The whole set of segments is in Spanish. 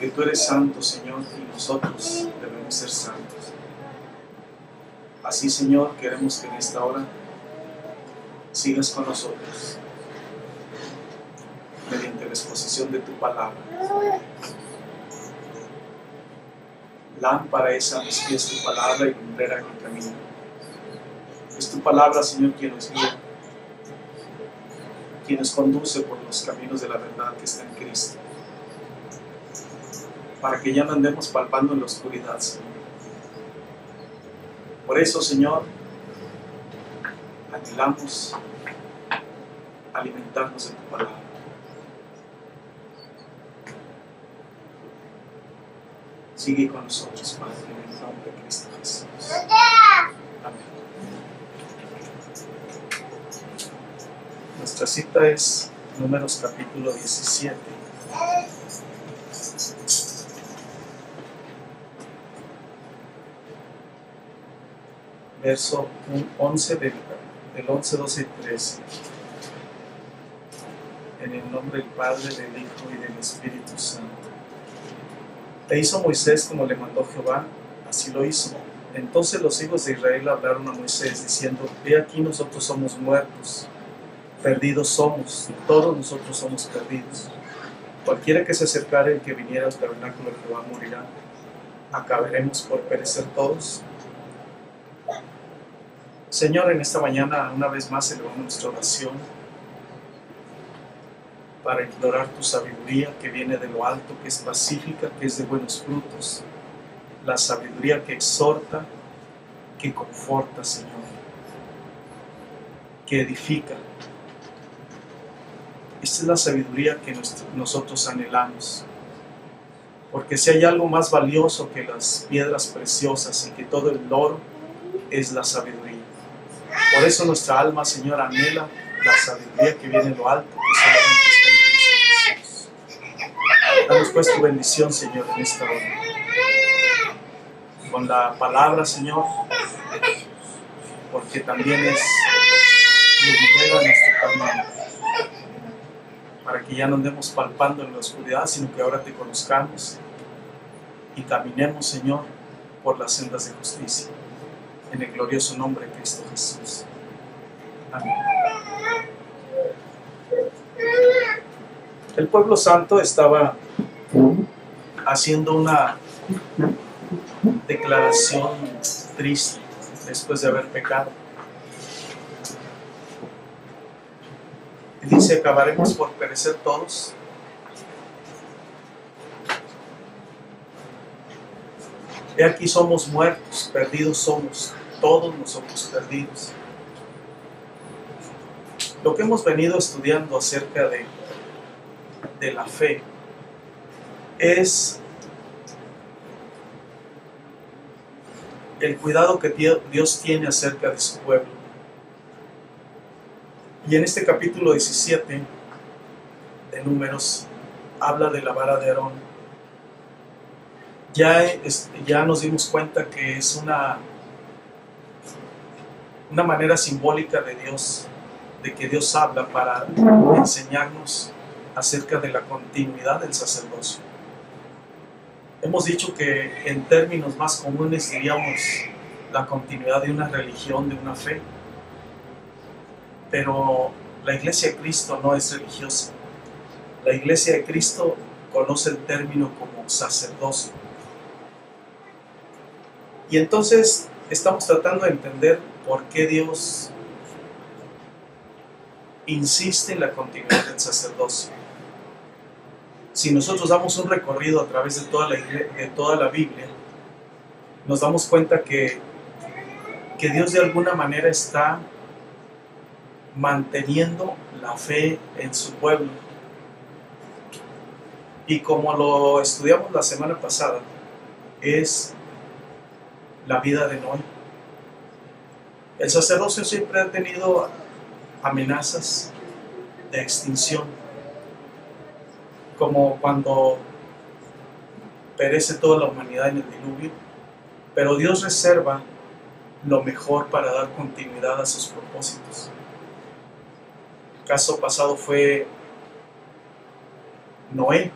porque tú eres santo, Señor, y nosotros debemos ser santos. Así, Señor, queremos que en esta hora sigas con nosotros mediante la exposición de tu palabra. Lámpara es a mis pies tu palabra y lumbrera en mi camino. Es tu palabra, Señor, quien nos guía, quien nos conduce por los caminos de la verdad que está en Cristo, para que ya no andemos palpando en la oscuridad, Señor. Por eso, Señor, anhelamos alimentarnos de tu palabra. Sigue con nosotros, Padre, en el nombre de Cristo Jesús. Amén. Nuestra cita es Números capítulo 17. Verso 11 del 11, 12 y 13. En el nombre del Padre, del Hijo y del Espíritu Santo. E hizo Moisés como le mandó Jehová, así lo hizo. Entonces los hijos de Israel hablaron a Moisés, diciendo: He aquí, nosotros somos muertos, perdidos somos, todos nosotros somos perdidos. Cualquiera que se acercare, el que viniera al tabernáculo de Jehová, morirá. ¿Acabaremos por perecer todos? Señor, en esta mañana una vez más elevamos nuestra oración para implorar tu sabiduría que viene de lo alto, que es pacífica, que es de buenos frutos, la sabiduría que exhorta, que conforta, Señor, que edifica. Esta es la sabiduría que nosotros anhelamos, porque si hay algo más valioso que las piedras preciosas y que todo el oro, es la sabiduría. Por eso nuestra alma, Señor, anhela la sabiduría que viene de lo alto, que solamente está en Cristo Jesús. Danos pues tu bendición, Señor, en esta hora. Con la palabra, Señor, porque también es lumbrera nuestro camino, para que ya no andemos palpando en la oscuridad, sino que ahora te conozcamos y caminemos, Señor, por las sendas de justicia. En el glorioso nombre de Cristo Jesús. Amén. El pueblo santo estaba haciendo una declaración triste después de haber pecado. Y dice: ¿acabaremos por perecer todos? He aquí, somos muertos, perdidos somos, todos nosotros perdidos. Lo que hemos venido estudiando acerca de la fe es el cuidado que Dios tiene acerca de su pueblo. Y en este capítulo 17 de Números habla de la vara de Aarón. Ya nos dimos cuenta que es una manera simbólica de Dios, de que Dios habla para enseñarnos acerca de la continuidad del sacerdocio. Hemos dicho que en términos más comunes diríamos la continuidad de una religión, de una fe, pero la Iglesia de Cristo no es religiosa. La Iglesia de Cristo conoce el término como sacerdocio. Y entonces estamos tratando de entender por qué Dios insiste en la continuidad del sacerdocio. Si nosotros damos un recorrido a través de toda la Biblia, nos damos cuenta que Dios de alguna manera está manteniendo la fe en su pueblo. Y como lo estudiamos la semana pasada, es la vida de Noé. El sacerdocio siempre ha tenido amenazas de extinción, como cuando perece toda la humanidad en el diluvio, pero Dios reserva lo mejor para dar continuidad a sus propósitos. El caso pasado fue Noé.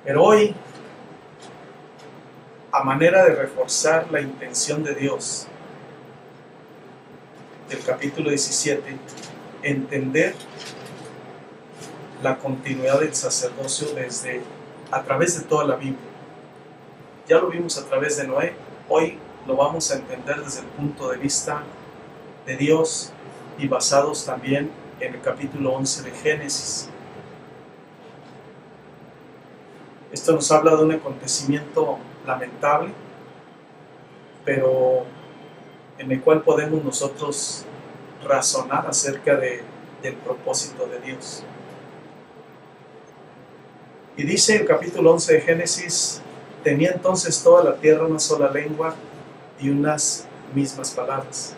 Pero hoy, a manera de reforzar la intención de Dios, del capítulo 17, entender la continuidad del sacerdocio a través de toda la Biblia. Ya lo vimos a través de Noé, hoy lo vamos a entender desde el punto de vista de Dios y basados también en el capítulo 11 de Génesis. Esto nos habla de un acontecimiento lamentable, pero en el cual podemos nosotros razonar acerca del propósito de Dios. Y dice el capítulo 11 de Génesis: tenía entonces toda la tierra una sola lengua y unas mismas palabras.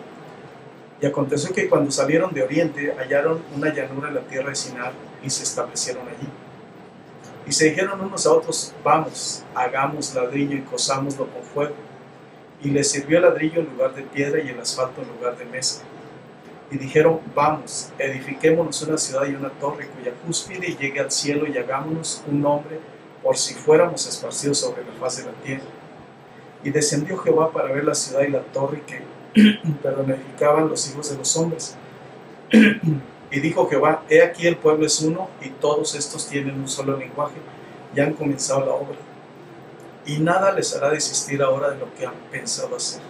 Y aconteció que cuando salieron de oriente hallaron una llanura en la tierra de Sinar y se establecieron allí. Y se dijeron unos a otros: vamos, hagamos ladrillo y cosámoslo con fuego. Y les sirvió el ladrillo en lugar de piedra y el asfalto en lugar de mezcla. Y dijeron: vamos, edifiquémonos una ciudad y una torre cuya cúspide llegue al cielo, y hagámonos un nombre por si fuéramos esparcidos sobre la faz de la tierra. Y descendió Jehová para ver la ciudad y la torre que edificaban los hijos de los hombres. Y dijo Jehová: he aquí el pueblo es uno, y todos estos tienen un solo lenguaje, y han comenzado la obra. Y nada les hará desistir ahora de lo que han pensado hacer.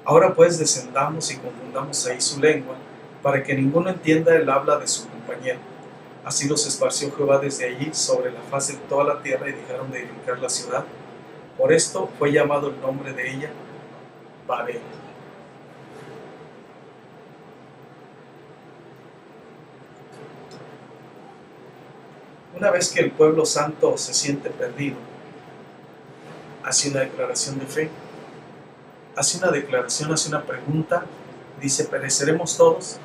Ahora pues descendamos y confundamos ahí su lengua, para que ninguno entienda el habla de su compañero. Así los esparció Jehová desde allí sobre la faz de toda la tierra, y dejaron de edificar la ciudad. Por esto fue llamado el nombre de ella Babel. Una vez que el pueblo santo se siente perdido, hace una declaración de fe, hace una pregunta, dice: ¿pereceremos todos?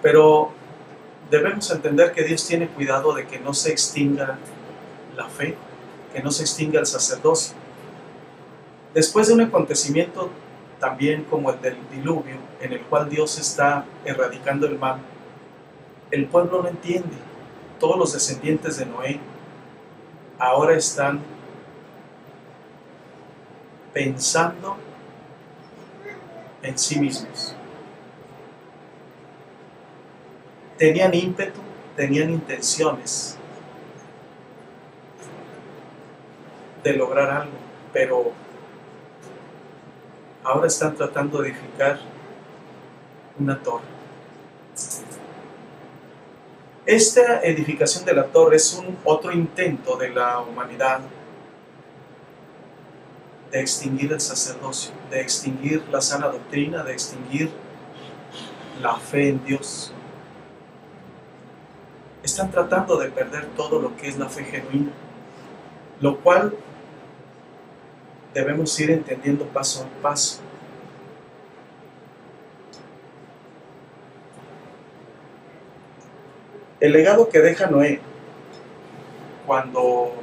Pero debemos entender que Dios tiene cuidado de que no se extinga la fe, que no se extinga el sacerdocio. Después de un acontecimiento también como el del diluvio, en el cual Dios está erradicando el mal, el pueblo no entiende. Todos los descendientes de Noé ahora están pensando en sí mismos. Tenían ímpetu, tenían intenciones de lograr algo, pero ahora están tratando de edificar una torre. Esta edificación de la torre es otro intento de la humanidad de extinguir el sacerdocio, de extinguir la sana doctrina, de extinguir la fe en Dios. Están tratando de perder todo lo que es la fe genuina, lo cual debemos ir entendiendo paso a paso. El legado que deja Noé cuando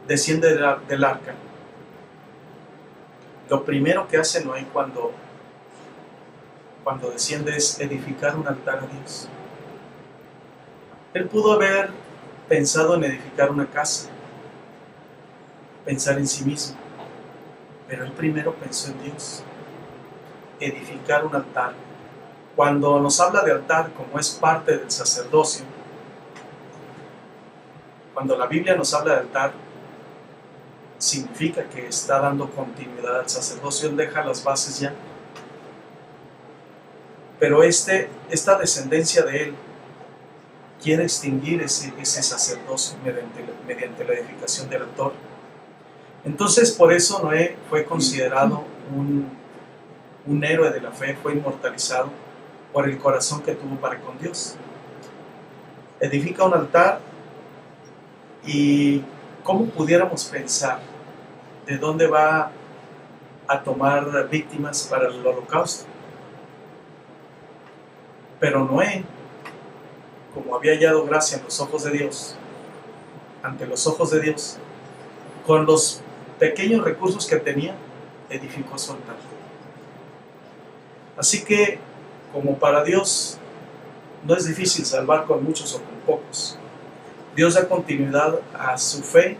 desciende del arca, lo primero que hace Noé cuando desciende es edificar un altar a Dios. Él pudo haber pensado en edificar una casa, pensar en sí mismo, pero él primero pensó en Dios, edificar un altar. Cuando nos habla de altar como es parte del sacerdocio, cuando la Biblia nos habla de altar, significa que está dando continuidad al sacerdocio. Él deja las bases ya, pero esta descendencia de él quiere extinguir ese sacerdocio mediante la edificación de la torre. Entonces, por eso Noé fue considerado un héroe de la fe, fue inmortalizado por el corazón que tuvo para con Dios. Edifica un altar, y ¿cómo pudiéramos pensar de dónde va a tomar víctimas para el holocausto? Pero Noé, como había hallado gracia en los ojos de Dios, ante los ojos de Dios, con los pequeños recursos que tenía, edificó su altar. Así que, como para Dios no es difícil salvar con muchos o con pocos, Dios da continuidad a su fe.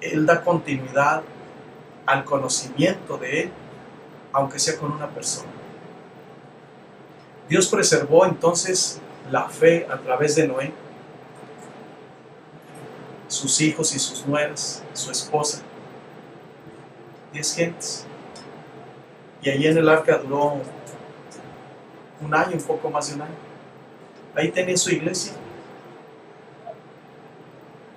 Él da continuidad al conocimiento de Él, aunque sea con una persona. Dios preservó entonces la fe a través de Noé, sus hijos y sus nueras, su esposa, 10 gentes. Y allí en el arca duró un año, un poco más de un año. Ahí tenía su iglesia.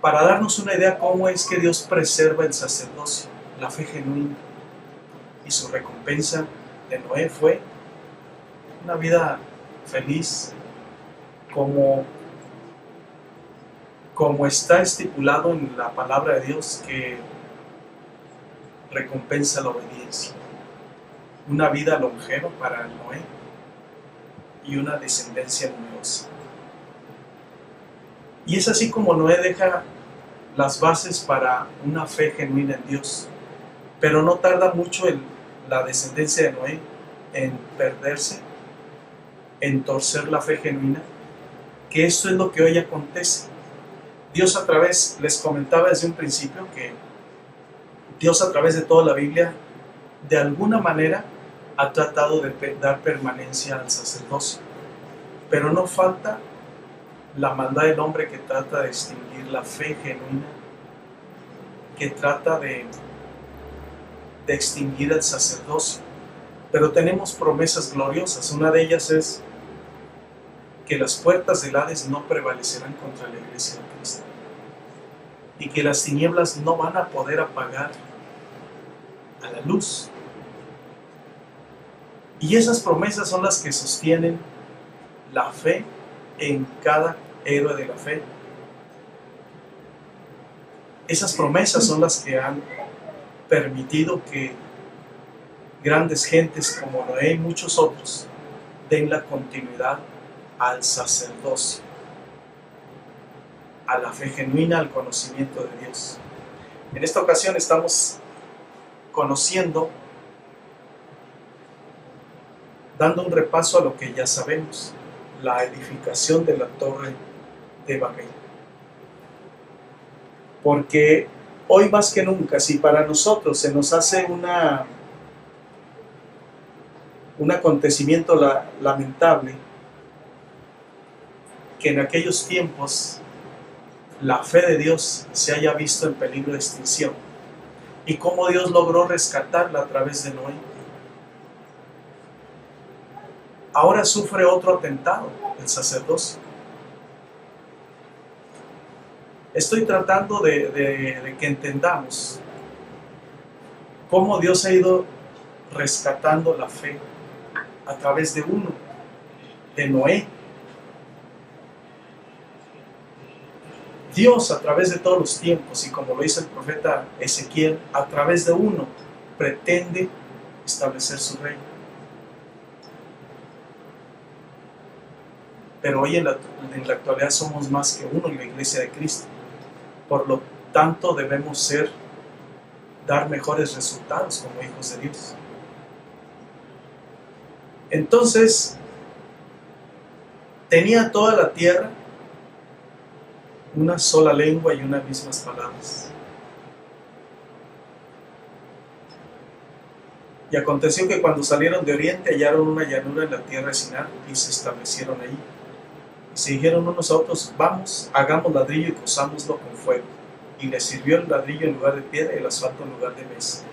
Para darnos una idea cómo es que Dios preserva el sacerdocio, la fe genuina. Y su recompensa de Noé fue una vida feliz, como está estipulado en la palabra de Dios, que recompensa la obediencia. Una vida longeva para Noé y una descendencia numerosa. Y es así como Noé deja las bases para una fe genuina en Dios. Pero no tarda mucho la descendencia de Noé en perderse, en torcer la fe genuina, que esto es lo que hoy acontece. Dios a través, les comentaba desde un principio que Dios a través de toda la Biblia, de alguna manera, ha tratado de dar permanencia al sacerdocio. Pero no falta la maldad del hombre que trata de extinguir la fe genuina, que trata de extinguir el sacerdocio. Pero tenemos promesas gloriosas. Una de ellas es que las puertas del Hades no prevalecerán contra la iglesia de Cristo, y que las tinieblas no van a poder apagar a la luz. Y esas promesas son las que sostienen la fe en cada héroe de la fe. Esas promesas son las que han permitido que grandes gentes como Noé y muchos otros den la continuidad al sacerdocio, a la fe genuina, al conocimiento de Dios. En esta ocasión estamos conociendo, dando un repaso a lo que ya sabemos, la edificación de la Torre de Babel. Porque hoy más que nunca, si para nosotros se nos hace un acontecimiento lamentable, que en aquellos tiempos la fe de Dios se haya visto en peligro de extinción, y cómo Dios logró rescatarla a través de Noé. Ahora sufre otro atentado, el sacerdocio. Estoy tratando de que entendamos cómo Dios ha ido rescatando la fe a través de uno, de Noé. Dios a través de todos los tiempos, y como lo dice el profeta Ezequiel, a través de uno pretende establecer su reino. Pero hoy en la actualidad somos más que uno en la iglesia de Cristo. Por lo tanto debemos dar mejores resultados como hijos de Dios. Entonces, tenía toda la tierra una sola lengua y unas mismas palabras. Y aconteció que cuando salieron de oriente hallaron una llanura en la tierra de Sinar y se establecieron allí. Y se dijeron unos a otros: vamos, hagamos ladrillo y cozámoslo con fuego. Y les sirvió el ladrillo en lugar de piedra y el asfalto en lugar de mesa.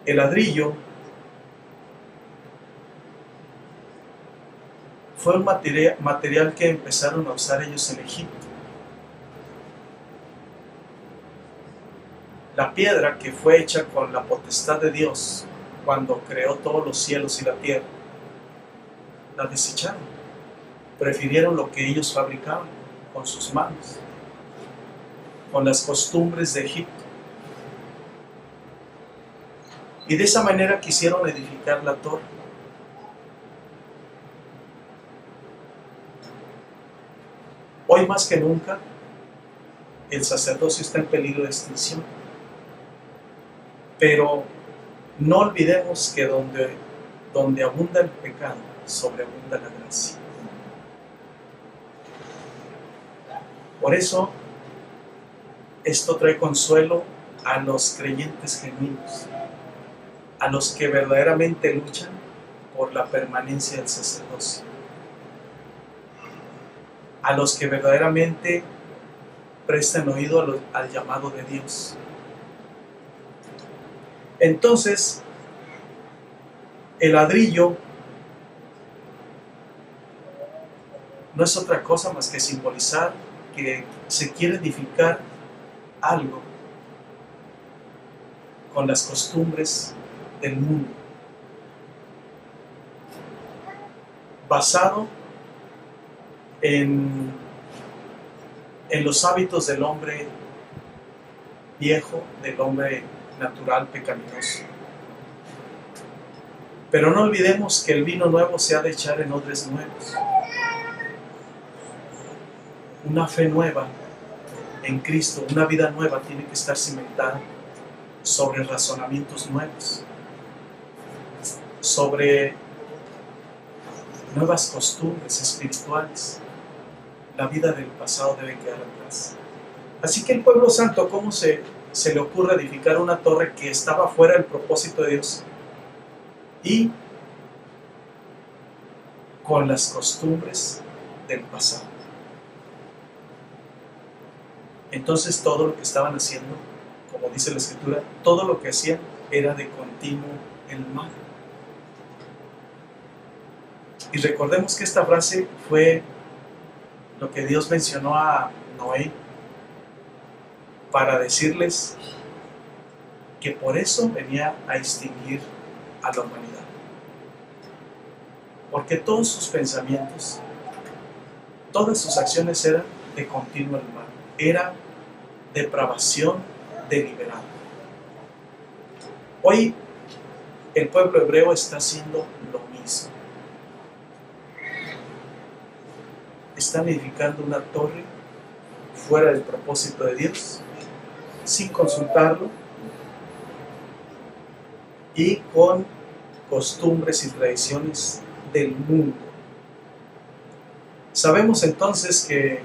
El ladrillo fue un material que empezaron a usar ellos en Egipto. La piedra, que fue hecha con la potestad de Dios cuando creó todos los cielos y la tierra, la desecharon. Prefirieron lo que ellos fabricaban con sus manos, con las costumbres de Egipto. Y de esa manera quisieron edificar la torre. Hoy más que nunca, el sacerdocio está en peligro de extinción. Pero no olvidemos que donde abunda el pecado, sobreabunda la gracia. Por eso, esto trae consuelo a los creyentes genuinos, a los que verdaderamente luchan por la permanencia del sacerdocio, a los que verdaderamente prestan oído al llamado de Dios. Entonces, el ladrillo no es otra cosa más que simbolizar que se quiere edificar algo con las costumbres del mundo, basado en los hábitos del hombre viejo, del hombre natural pecaminoso. Pero no olvidemos que el vino nuevo se ha de echar en odres nuevos. Una fe nueva en Cristo, una vida nueva tiene que estar cimentada sobre razonamientos nuevos, sobre nuevas costumbres espirituales. La vida del pasado debe quedar atrás. Así que el pueblo santo, ¿cómo se le ocurre edificar una torre que estaba fuera del propósito de Dios? Y con las costumbres del pasado. Entonces todo lo que estaban haciendo, como dice la Escritura, todo lo que hacían era de continuo el mal. Y recordemos que esta frase fue lo que Dios mencionó a Noé para decirles que por eso venía a extinguir a la humanidad. Porque todos sus pensamientos, todas sus acciones eran de continuo el mal. Era depravación deliberada. Hoy el pueblo hebreo está haciendo lo mismo. Están edificando una torre fuera del propósito de Dios, sin consultarlo y con costumbres y tradiciones del mundo. Sabemos entonces que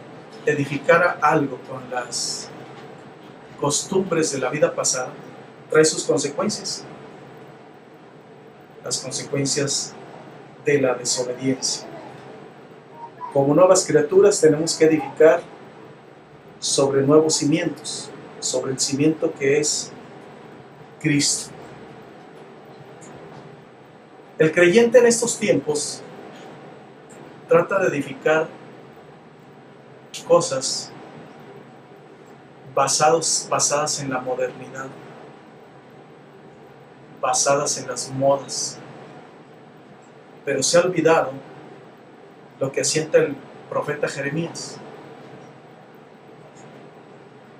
edificar algo con las costumbres de la vida pasada trae sus consecuencias, las consecuencias de la desobediencia. Como nuevas criaturas tenemos que edificar sobre nuevos cimientos, sobre el cimiento que es Cristo. El creyente en estos tiempos trata de edificar cosas basadas en la modernidad, basadas en las modas, pero se ha olvidado lo que asienta el profeta Jeremías.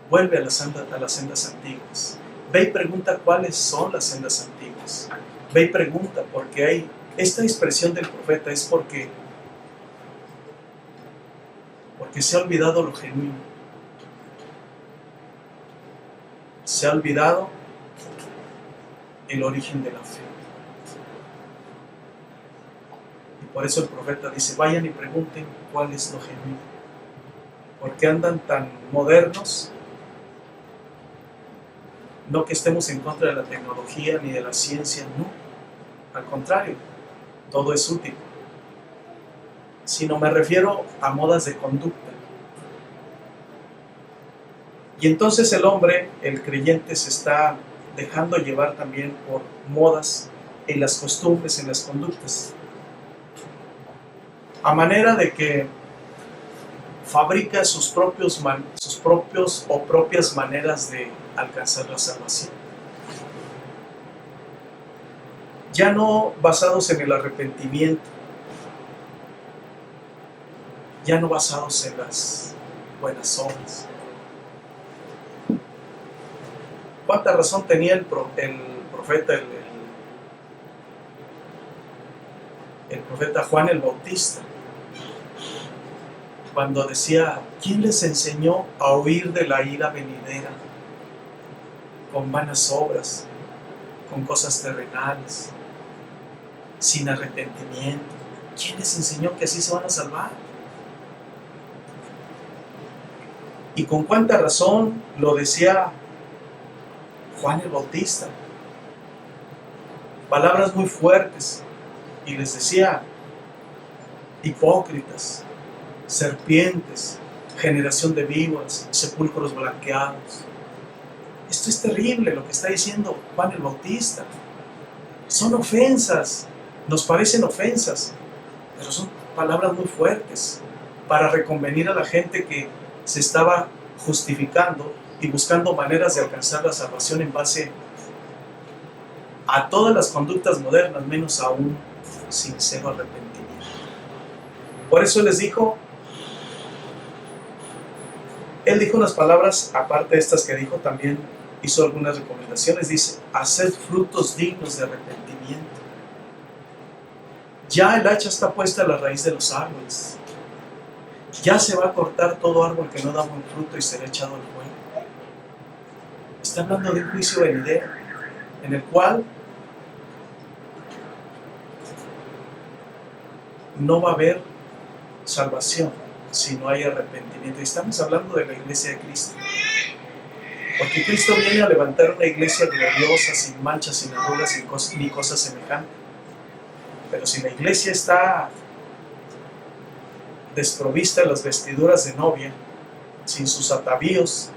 Vuelve a las sendas antiguas. Ve y pregunta cuáles son las sendas antiguas. Ve y pregunta, porque hay esta expresión del profeta es porque se ha olvidado lo genuino. Se ha olvidado el origen de la fe. Y por eso el profeta dice, vayan y pregunten cuál es lo genuino. ¿Por qué andan tan modernos? No que estemos en contra de la tecnología ni de la ciencia, no. Al contrario, todo es útil. Sino me refiero a modas de conducta. Y entonces el hombre, el creyente, se está dejando llevar también por modas en las costumbres, en las conductas. A manera de que fabrica sus propias maneras de alcanzar la salvación. Ya no basados en el arrepentimiento, ya no basados en las buenas obras. ¿Cuánta razón tenía el profeta, el profeta Juan el Bautista, cuando decía, ¿quién les enseñó a huir de la ira venidera con vanas obras, con cosas terrenales, sin arrepentimiento? ¿Quién les enseñó que así se van a salvar? Y con cuánta razón lo decía Juan el Bautista. Palabras muy fuertes. Y les decía: hipócritas, serpientes, generación de víboras, sepulcros blanqueados. Esto es terrible lo que está diciendo Juan el Bautista. Son ofensas, nos parecen ofensas, pero son palabras muy fuertes para reconvenir a la gente que se estaba justificando y buscando maneras de alcanzar la salvación en base a todas las conductas modernas, menos a un sincero arrepentimiento. Por eso les dijo, él dijo unas palabras, aparte de estas que dijo, también hizo algunas recomendaciones. Dice: haced frutos dignos de arrepentimiento. Ya el hacha está puesta a la raíz de los árboles. Ya se va a cortar todo árbol que no da buen fruto y será echado al fuego. Está hablando de un juicio venidero, en el cual no va a haber salvación si no hay arrepentimiento. Y estamos hablando de la iglesia de Cristo. Porque Cristo viene a levantar una iglesia gloriosa, sin manchas, sin arrugas, ni cosas semejantes. Pero si la iglesia está desprovista de las vestiduras de novia, sin sus atavíos,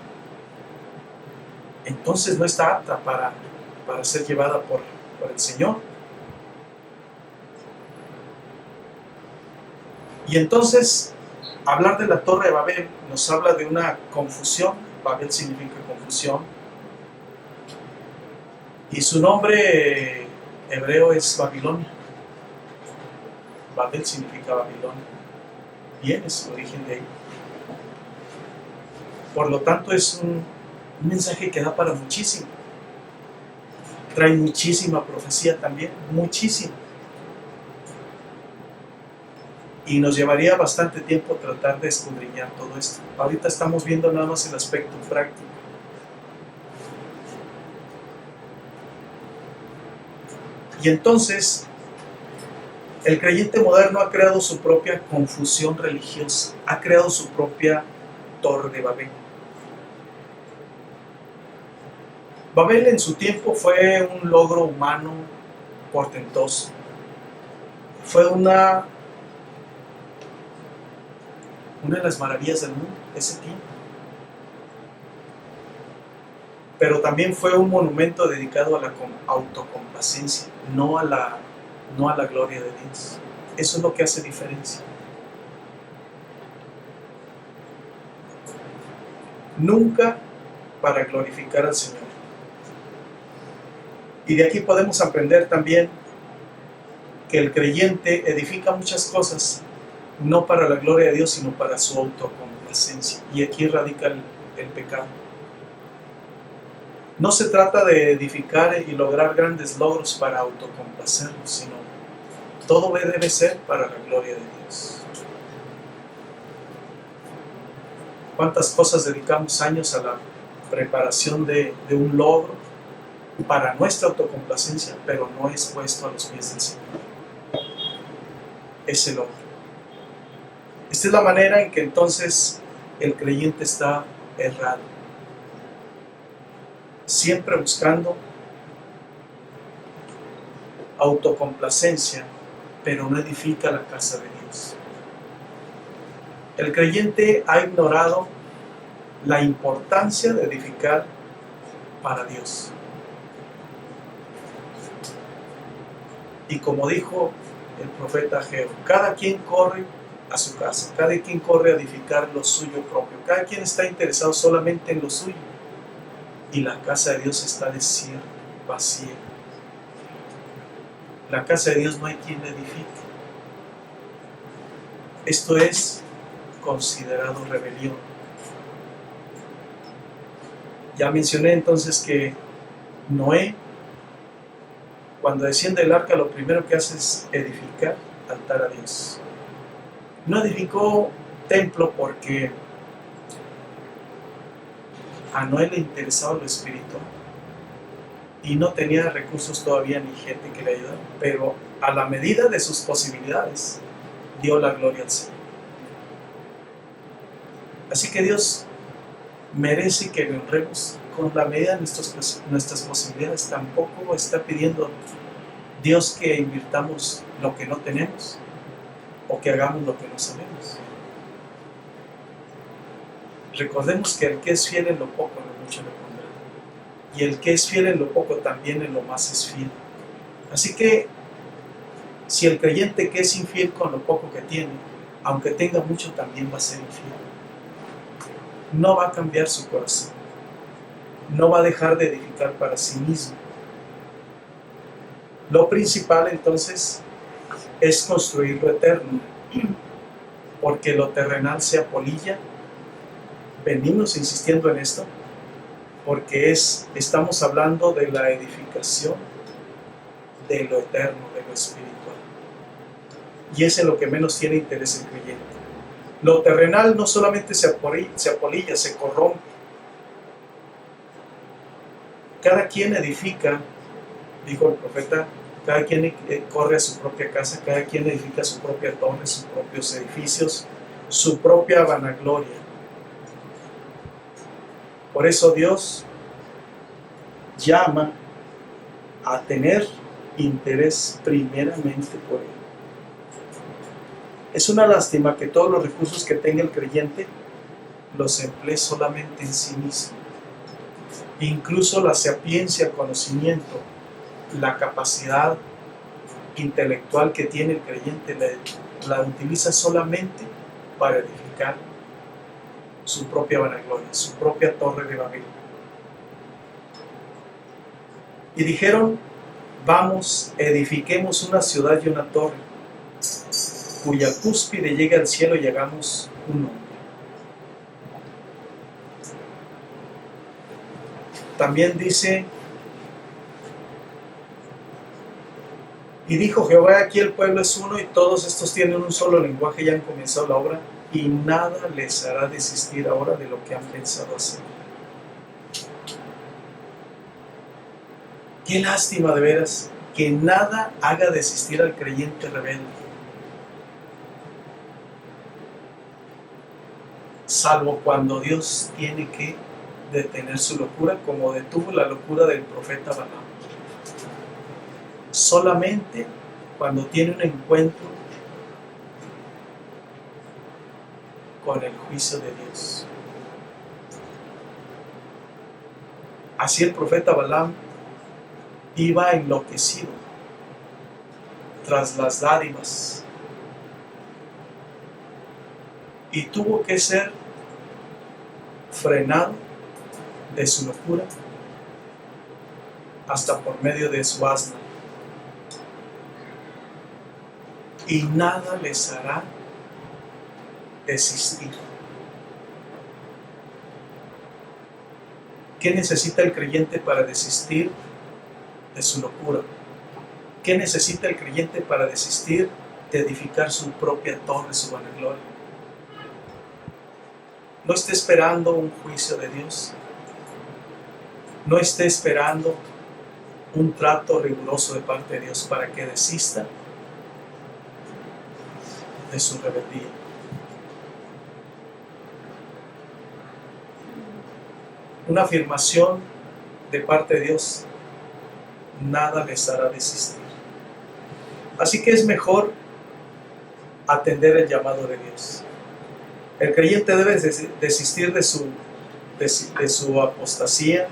entonces no está apta para ser llevada por el Señor. Y entonces, hablar de la Torre de Babel nos habla de una confusión. Babel significa confusión. Y su nombre hebreo es Babilonia. Babel significa Babilonia. Viene su origen de ahí. Por lo tanto, es un mensaje que da para muchísimo. Trae muchísima profecía también, muchísima. Y nos llevaría bastante tiempo tratar de escudriñar todo esto. Ahorita estamos viendo nada más el aspecto práctico. Y entonces, el creyente moderno ha creado su propia confusión religiosa, ha creado su propia Torre de Babel. Babel en su tiempo fue un logro humano portentoso. Fue una de las maravillas del mundo de ese tiempo. Pero también fue un monumento dedicado a la autocomplacencia, no a la gloria de Dios. Eso es lo que hace diferencia. Nunca para glorificar al Señor. Y de aquí podemos aprender también que el creyente edifica muchas cosas, no para la gloria de Dios, sino para su autocomplacencia. Y aquí radica el pecado. No se trata de edificar y lograr grandes logros para autocomplacernos, sino todo debe ser para la gloria de Dios. ¿Cuántas cosas dedicamos años a la preparación de un logro para nuestra autocomplacencia, pero no es puesto a los pies del Señor? Es el logro. Esta es la manera en que entonces el creyente está errado. Siempre buscando autocomplacencia, pero no edifica la casa de Dios. El creyente ha ignorado la importancia de edificar para Dios. Y como dijo el profeta Ageo, cada quien corre a su casa, cada quien corre a edificar lo suyo propio, cada quien está interesado solamente en lo suyo, y la casa de Dios está desierta, vacía. La casa de Dios no hay quien la edifique. Esto es considerado rebelión. Ya mencioné entonces que Noé, cuando desciende del arca, lo primero que hace es edificar altar a Dios. No edificó templo porque a Noé le interesaba lo espiritual y no tenía recursos todavía ni gente que le ayudara, pero a la medida de sus posibilidades dio la gloria al Señor. Así que Dios merece que le honremos con la medida de nuestras posibilidades. Tampoco está pidiendo Dios que invirtamos lo que no tenemos o que hagamos lo que no sabemos. Recordemos que el que es fiel en lo poco, en lo mucho le pondrá. Y el que es fiel en lo poco, también en lo más es fiel. Así que, si el creyente que es infiel con lo poco que tiene, aunque tenga mucho, también va a ser infiel. No va a cambiar su corazón. No va a dejar de edificar para sí mismo. Lo principal, entonces, es construir lo eterno. Porque lo terrenal se apolilla. Venimos insistiendo en esto, porque estamos hablando de la edificación de lo eterno, de lo espiritual. Y es en lo que menos tiene interés el creyente. Lo terrenal no solamente se apolilla, se corrompe. Cada quien edifica, dijo el profeta, cada quien corre a su propia casa, cada quien edifica su propia torre, sus propios edificios, su propia vanagloria. Por eso Dios llama a tener interés primeramente por Él. Es una lástima que todos los recursos que tenga el creyente los emplee solamente en sí mismo. Incluso la sapiencia, el conocimiento, la capacidad intelectual que tiene el creyente la utiliza solamente para edificar su propia vanagloria, su propia torre de Babel. Y dijeron: vamos, edifiquemos una ciudad y una torre, cuya cúspide llegue al cielo y hagamos un nombre. También dice: y dijo Jehová, aquí el pueblo es uno y todos estos tienen un solo lenguaje y han comenzado la obra, y nada les hará desistir ahora de lo que han pensado hacer. Qué lástima, de veras, que nada haga desistir al creyente rebelde, salvo cuando Dios tiene que detener su locura, como detuvo la locura del profeta Balaam. Solamente cuando tiene un encuentro con el juicio de Dios. Así el profeta Balaam iba enloquecido tras las dádivas y tuvo que ser frenado de su locura hasta por medio de su asna. Y nada les hará desistir. ¿Qué necesita el creyente para desistir de su locura? ¿Qué necesita el creyente para desistir de edificar su propia torre, su vanagloria? No esté esperando un juicio de Dios. No esté esperando un trato riguroso de parte de Dios para que desista de su rebeldía. Una afirmación de parte de Dios: nada les hará desistir. Así que es mejor atender el llamado de Dios. El creyente debe desistir de su apostasía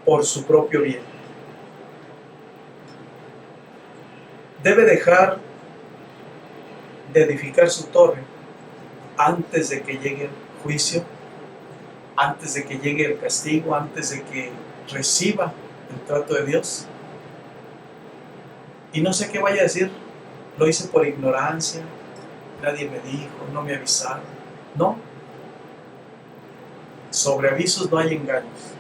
por su propio bien. Debe dejar de edificar su torre antes de que llegue el juicio, antes de que llegue el castigo, antes de que reciba el trato de Dios. Y no sé qué vaya a decir: lo hice por ignorancia, nadie me dijo, no me avisaron. No, sobre avisos no hay engaños.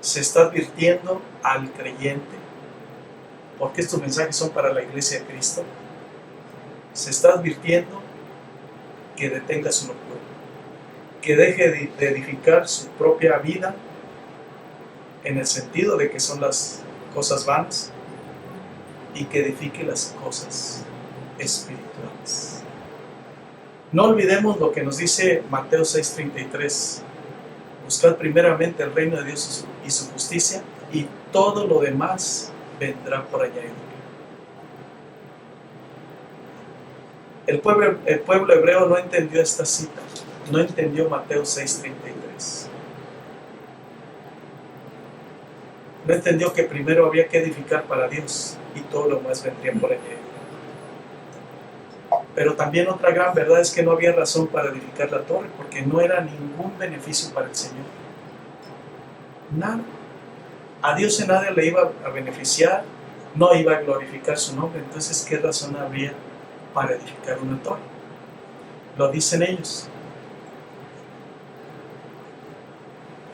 Se está advirtiendo al creyente, porque estos mensajes son para la iglesia de Cristo. Se está advirtiendo que detenga su locura, que deje de edificar su propia vida en el sentido de que son las cosas vanas, y que edifique las cosas espirituales. No olvidemos lo que nos dice Mateo 6:33. Buscad primeramente el reino de Dios y su justicia, y todo lo demás vendrá por añadidura. El pueblo hebreo no entendió esta cita, no entendió Mateo 6:33. No entendió que primero había que edificar para Dios y todo lo más vendría por añadidura. Pero también otra gran verdad es que no había razón para edificar la torre, porque no era ningún beneficio para el Señor. Nada. A Dios en nada le iba a beneficiar, no iba a glorificar su nombre. Entonces, ¿qué razón habría para edificar una torre? Lo dicen ellos.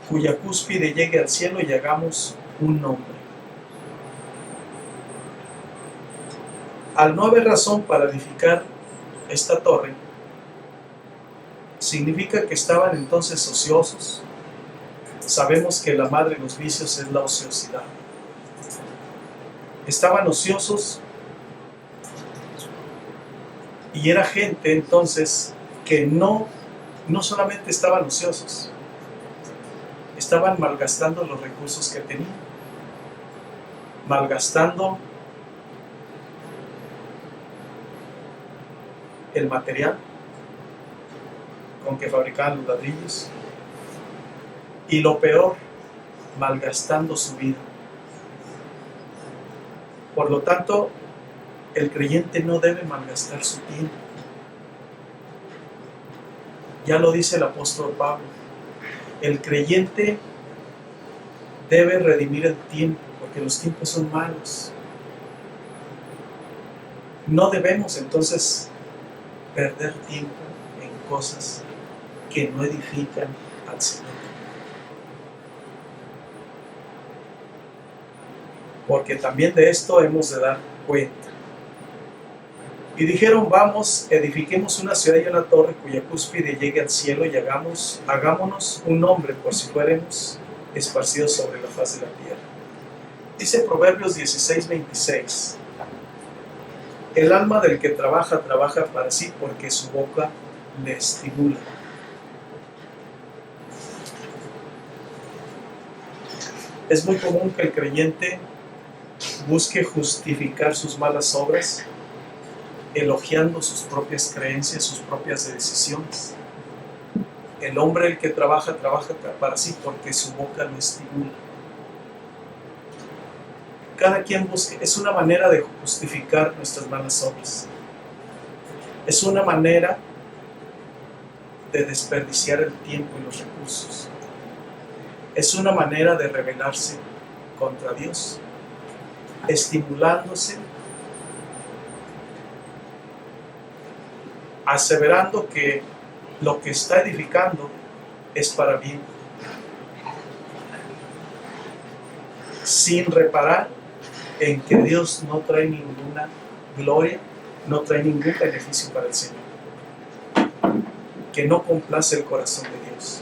Cuya cúspide llegue al cielo y hagamos un nombre. Al no haber razón para edificar esta torre, significa que estaban entonces ociosos. Sabemos que la madre de los vicios es la ociosidad. Estaban ociosos y era gente entonces que no solamente estaban ociosos, estaban malgastando los recursos que tenían, malgastando el material con que fabricaban los ladrillos, y lo peor, malgastando su vida. Por lo tanto, el creyente no debe malgastar su tiempo. Ya lo dice el apóstol Pablo, el creyente debe redimir el tiempo, porque los tiempos son malos. No debemos entonces perder tiempo en cosas que no edifican al Señor. Porque también de esto hemos de dar cuenta. Y dijeron, vamos, edifiquemos una ciudad y una torre cuya cúspide llegue al cielo y hagámonos un nombre por si fuéramos esparcidos sobre la faz de la tierra. Dice Proverbios 16:26. El alma del que trabaja para sí, porque su boca le estimula. Es muy común que el creyente busque justificar sus malas obras, elogiando sus propias creencias, sus propias decisiones. El hombre, el que trabaja para sí, porque su boca lo estimula. Cada quien busca, es una manera de justificar nuestras malas obras. Es una manera de desperdiciar el tiempo y los recursos. Es una manera de rebelarse contra Dios, estimulándose, aseverando que lo que está edificando es para bien, sin reparar en que Dios no trae ninguna gloria, no trae ningún beneficio para el Señor, que no complace el corazón de Dios.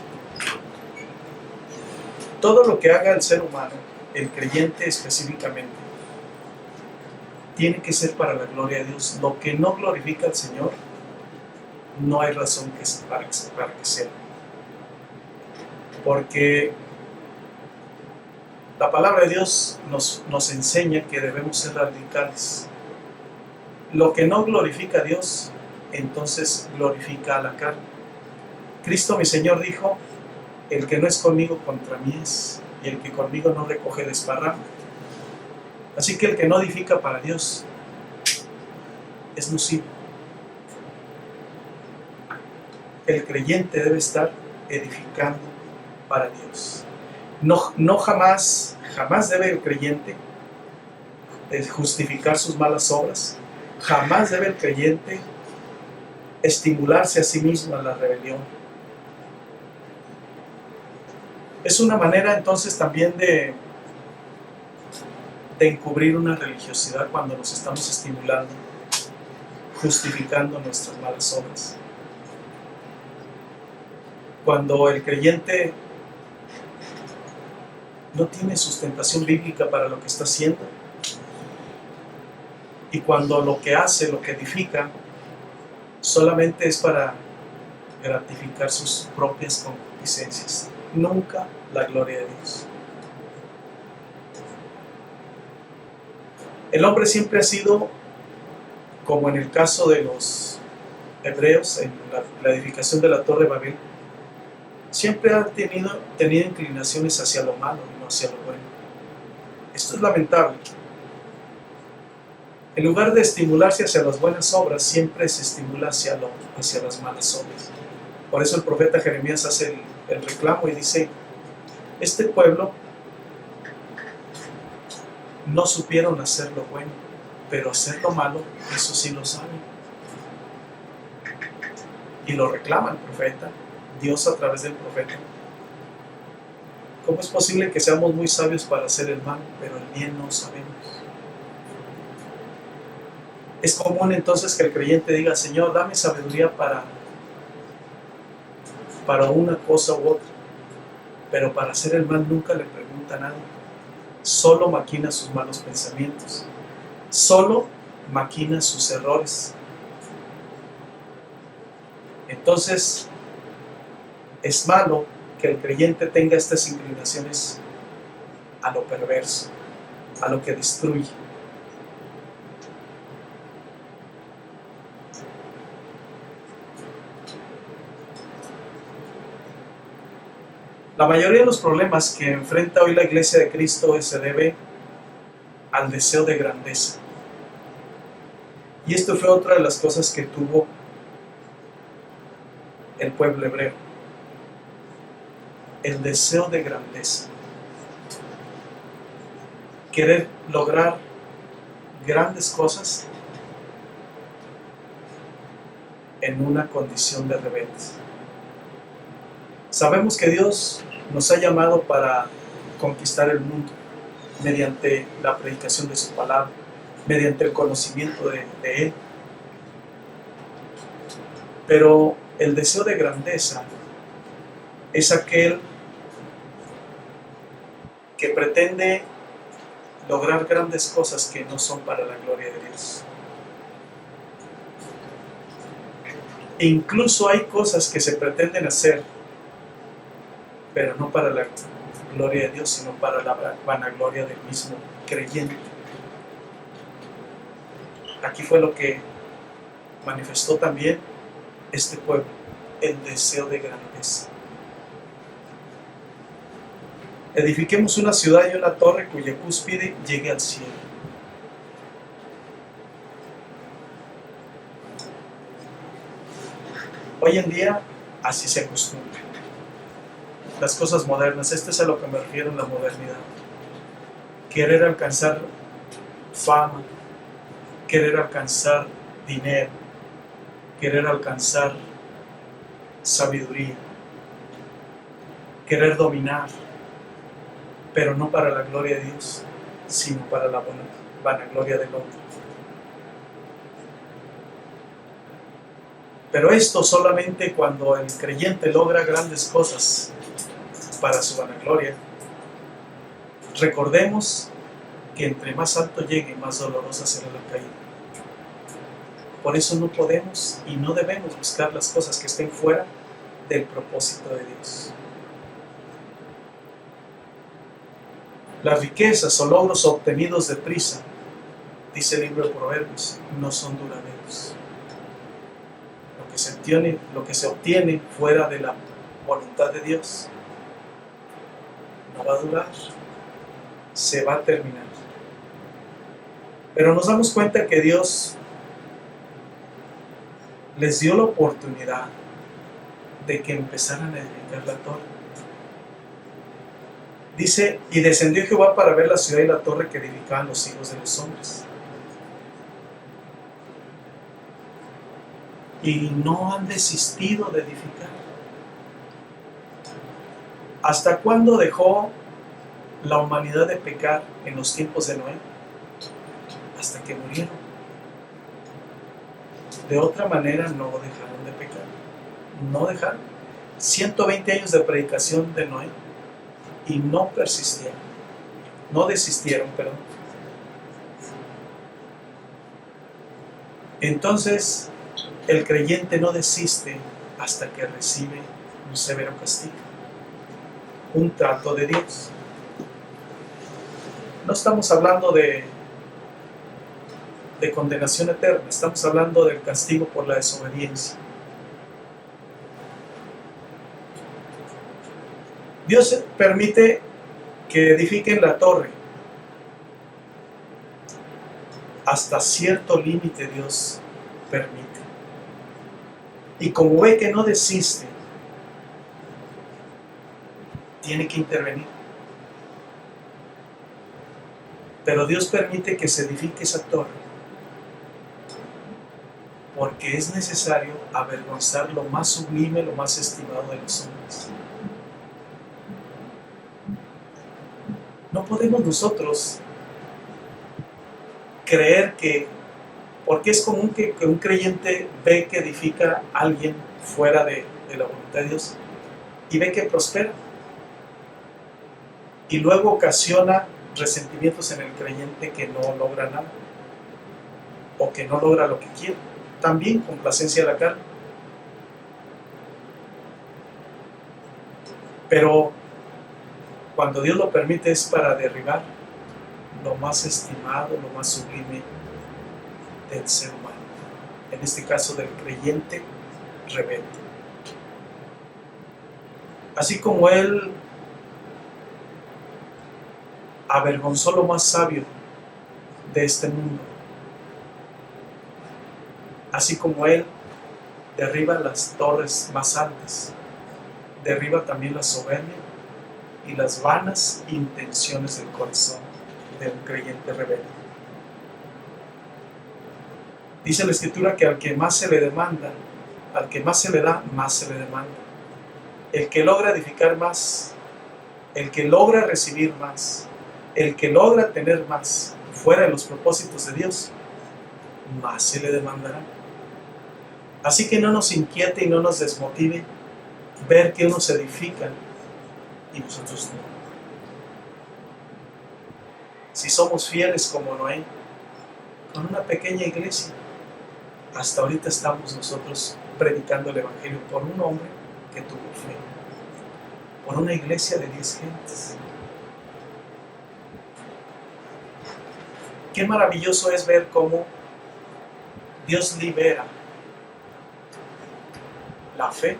Todo lo que haga el ser humano, el creyente específicamente, tiene que ser para la gloria de Dios. Lo que no glorifica al Señor, no hay razón para que sea. Porque la palabra de Dios nos enseña que debemos ser radicales. Lo que no glorifica a Dios, entonces glorifica a la carne. Cristo mi Señor dijo, el que no es conmigo contra mí es, y el que conmigo no recoge desparrama. Así que el que no edifica para Dios es nocivo. El creyente debe estar edificando para Dios. No jamás debe el creyente justificar sus malas obras. Jamás debe el creyente estimularse a sí mismo a la rebelión. Es una manera entonces también de encubrir una religiosidad cuando nos estamos estimulando, justificando nuestras malas obras. Cuando el creyente no tiene sustentación bíblica para lo que está haciendo, Y cuando lo que hace, lo que edifica, solamente es para gratificar sus propias concupiscencias, nunca la gloria de Dios. El hombre siempre ha sido, como en el caso de los hebreos, en la edificación de la Torre de Babel, siempre ha tenido inclinaciones hacia lo malo y no hacia lo bueno. Esto es lamentable. En lugar de estimularse hacia las buenas obras, siempre se estimula hacia las malas obras. Por eso el profeta Jeremías hace el reclamo y dice: este pueblo no supieron hacer lo bueno, pero hacer lo malo, eso sí lo saben. Y lo reclama el profeta, Dios a través del profeta. ¿Cómo es posible que seamos muy sabios para hacer el mal, pero el bien no sabemos? Es común entonces que el creyente diga: Señor, dame sabiduría para una cosa u otra, pero para hacer el mal nunca le pregunta nada. Solo maquina sus malos pensamientos, solo maquina sus errores. Entonces, es malo que el creyente tenga estas inclinaciones a lo perverso, a lo que destruye. La mayoría de los problemas que enfrenta hoy la Iglesia de Cristo se debe al deseo de grandeza. Y esto fue otra de las cosas que tuvo el pueblo hebreo: el deseo de grandeza, querer lograr grandes cosas en una condición de rebeldes. Sabemos que Dios nos ha llamado para conquistar el mundo mediante la predicación de su palabra, mediante el conocimiento de Él. Pero el deseo de grandeza es aquel que pretende lograr grandes cosas que no son para la gloria de Dios. E incluso hay cosas que se pretenden hacer, pero no para la gloria de Dios, sino para la vanagloria del mismo creyente. Aquí fue lo que manifestó también este pueblo: el deseo de grandeza. Edifiquemos una ciudad y una torre cuya cúspide llegue al cielo. Hoy en día así se acostumbra. Las cosas modernas, esto es a lo que me refiero en la modernidad. Querer alcanzar fama, querer alcanzar dinero, querer alcanzar sabiduría, querer dominar, pero no para la gloria de Dios, sino para la vanagloria del hombre. Pero esto solamente cuando el creyente logra grandes cosas para su vanagloria. Recordemos que entre más alto llegue, más dolorosa será la caída. Por eso no podemos y no debemos buscar las cosas que estén fuera del propósito de Dios. Las riquezas o logros obtenidos deprisa, dice el libro de Proverbios, no son duraderos. Lo que se obtiene fuera de la voluntad de Dios no va a durar, se va a terminar. Pero nos damos cuenta que Dios les dio la oportunidad de que empezaran a edificar la torre. Dice: y descendió Jehová para ver la ciudad y la torre que edificaban los hijos de los hombres. Y no han desistido de edificar. ¿Hasta cuándo dejó la humanidad de pecar en los tiempos de Noé? Hasta que murieron. De otra manera no dejaron de pecar. No dejaron. 120 años de predicación de Noé y no persistieron. No desistieron, perdón. Entonces, el creyente no desiste hasta que recibe un severo castigo, un trato de Dios. No estamos hablando de condenación eterna, estamos hablando del castigo por la desobediencia. Dios permite que edifiquen la torre. Hasta cierto límite Dios permite. Y como ve que no desiste, tiene que intervenir. Pero Dios permite que se edifique esa torre, porque es necesario avergonzar lo más sublime, lo más estimado de los hombres. No podemos nosotros creer que, porque es común que un creyente ve que edifica a alguien fuera de la voluntad de Dios y ve que prospera, y luego ocasiona resentimientos en el creyente que no logra nada o que no logra lo que quiere. También complacencia de la carne. Pero cuando Dios lo permite es para derribar lo más estimado, lo más sublime del ser humano, en este caso del creyente rebelde. Así como Él avergonzó lo más sabio de este mundo, así como Él derriba las torres más altas, derriba también la soberbia y las vanas intenciones del corazón de un creyente rebelde. Dice la Escritura que al que más se le demanda, al que más se le da, más se le demanda. El que logra edificar más, el que logra recibir más, el que logra tener más fuera de los propósitos de Dios, más se le demandará. Así que no nos inquiete y no nos desmotive ver que unos edifican y nosotros no. Si somos fieles como Noé, con una pequeña iglesia, hasta ahorita estamos nosotros predicando el Evangelio por un hombre que tuvo fe, por una iglesia de 10 gentes. Qué maravilloso es ver cómo Dios libera la fe,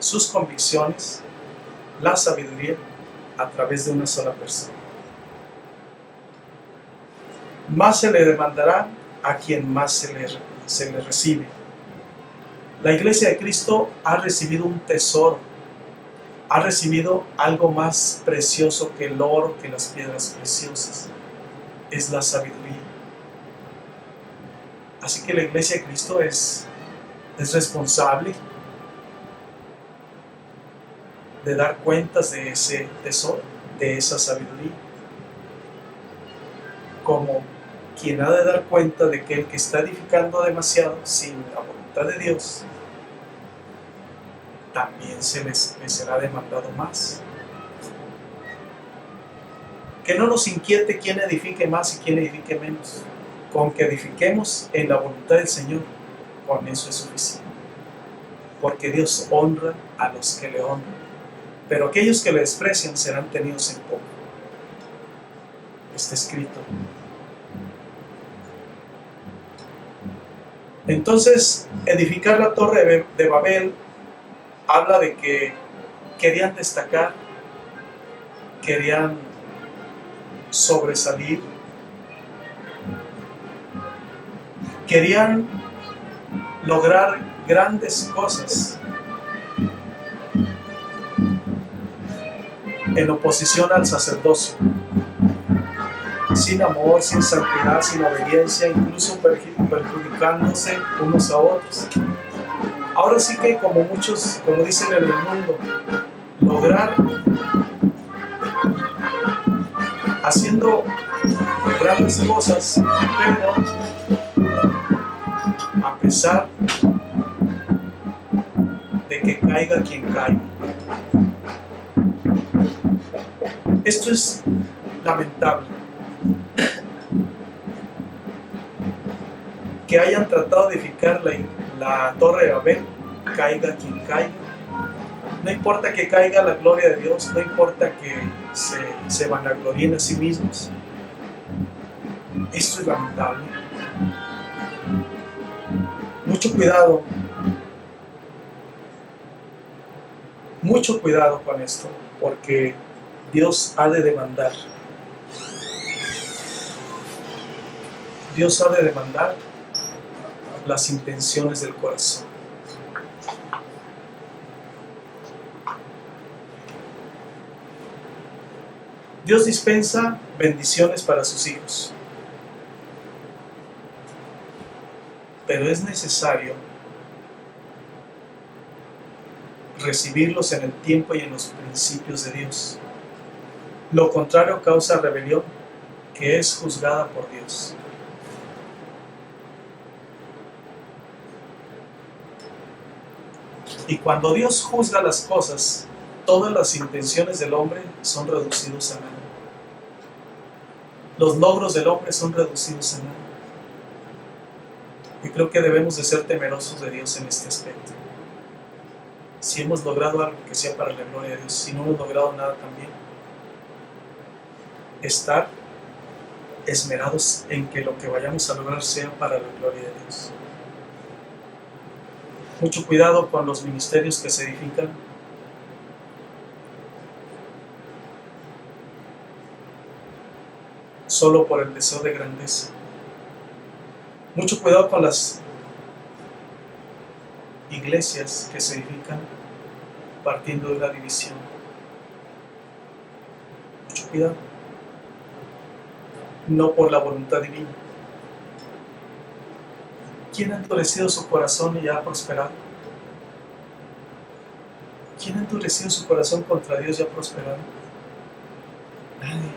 sus convicciones, la sabiduría a través de una sola persona. Más se le demandará a quien más se le recibe. La iglesia de Cristo ha recibido un tesoro, ha recibido algo más precioso que el oro, que las piedras preciosas. Es la sabiduría. Así que la iglesia de Cristo es responsable de dar cuentas de ese tesoro, de esa sabiduría, como quien ha de dar cuenta de que el que está edificando demasiado sin la voluntad de Dios, también se les será demandado más. Que no nos inquiete quién edifique más y quién edifique menos. Con que edifiquemos en la voluntad del Señor, con eso es suficiente. Porque Dios honra a los que le honran, pero aquellos que le desprecian serán tenidos en poco. Está escrito. Entonces, edificar la torre de Babel habla de que querían destacar, querían sobresalir, querían lograr grandes cosas en oposición al sacerdocio, sin amor, sin santidad, sin obediencia, incluso perjudicándose unos a otros. Ahora sí que como muchos, como dicen en el mundo, lograr haciendo grandes cosas, pero a pesar de que caiga quien caiga. Esto es lamentable. aunque hayan tratado de edificar la torre de Babel, caiga quien caiga. No importa que caiga la gloria de Dios, no importa que se vanaglorien a sí mismos. Esto es lamentable. Mucho cuidado con esto, porque Dios ha de demandar. Dios ha de demandar las intenciones del corazón. Dios dispensa bendiciones para sus hijos, pero es necesario recibirlos en el tiempo y en los principios de Dios. Lo contrario causa rebelión, que es juzgada por Dios. Y cuando Dios juzga las cosas, todas las intenciones del hombre son reducidos a nada. Los logros del hombre son reducidos a nada. Y creo que debemos de ser temerosos de Dios en este aspecto. Si hemos logrado algo, que sea para la gloria de Dios. Si no hemos logrado nada, también estar esmerados en que lo que vayamos a lograr sea para la gloria de Dios. Mucho cuidado con los ministerios que se edifican solo por el deseo de grandeza. Mucho cuidado con las iglesias que se edifican partiendo de una división. Mucho cuidado. No por la voluntad divina. ¿Quién ha endurecido su corazón y ha prosperado? ¿Quién ha endurecido su corazón contra Dios y ha prosperado? Nadie.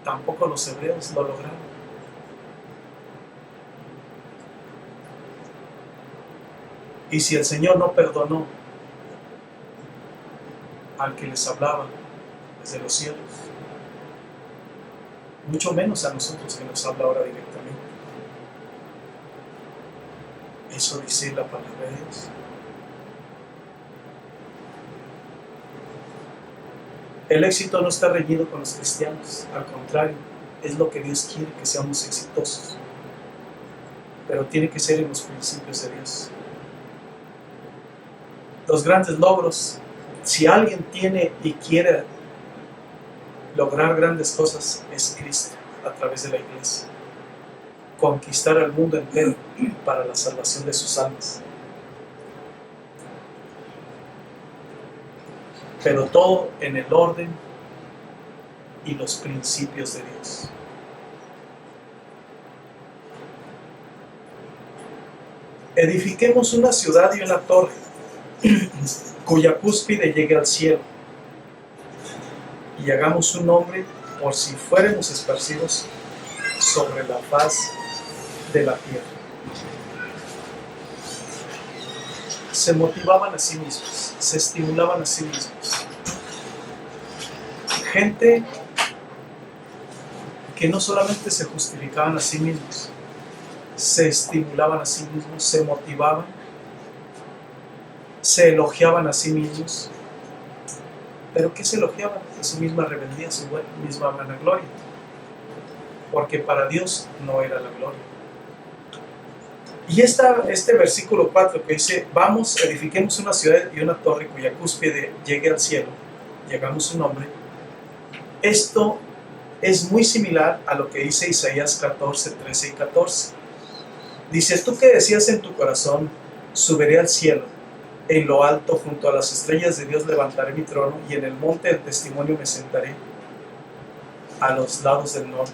Tampoco los hebreos lo lograron. Y si el Señor no perdonó al que les hablaba desde los cielos, mucho menos a nosotros que nos habla ahora directamente. Eso dice la palabra de Dios. El éxito no está reñido con los cristianos, al contrario, es lo que Dios quiere, que seamos exitosos, pero tiene que ser en los principios de Dios. Los grandes logros, si alguien tiene y quiere lograr grandes cosas, es Cristo a través de la iglesia. Conquistar al mundo entero para la salvación de sus almas. Pero todo en el orden y los principios de Dios. Edifiquemos una ciudad y una torre cuya cúspide llegue al cielo, y hagamos un nombre por si fuéramos esparcidos sobre la faz de la tierra. Se motivaban a sí mismos, se estimulaban a sí mismos. Gente que no solamente se justificaban a sí mismos, se estimulaban a sí mismos, se motivaban, se elogiaban a sí mismos. ¿Pero qué se elogiaban? A su misma rebeldía, a su misma vanagloria. Porque para Dios no era la gloria. Y este versículo 4 que dice: vamos, edifiquemos una ciudad y una torre cuya cúspide llegue al cielo, y hagamos su nombre. Esto es muy similar a lo que dice Isaías 14, 13 y 14. Dices: tú que decías en tu corazón, subiré al cielo, en lo alto junto a las estrellas de Dios levantaré mi trono, y en el monte del testimonio me sentaré a los lados del norte.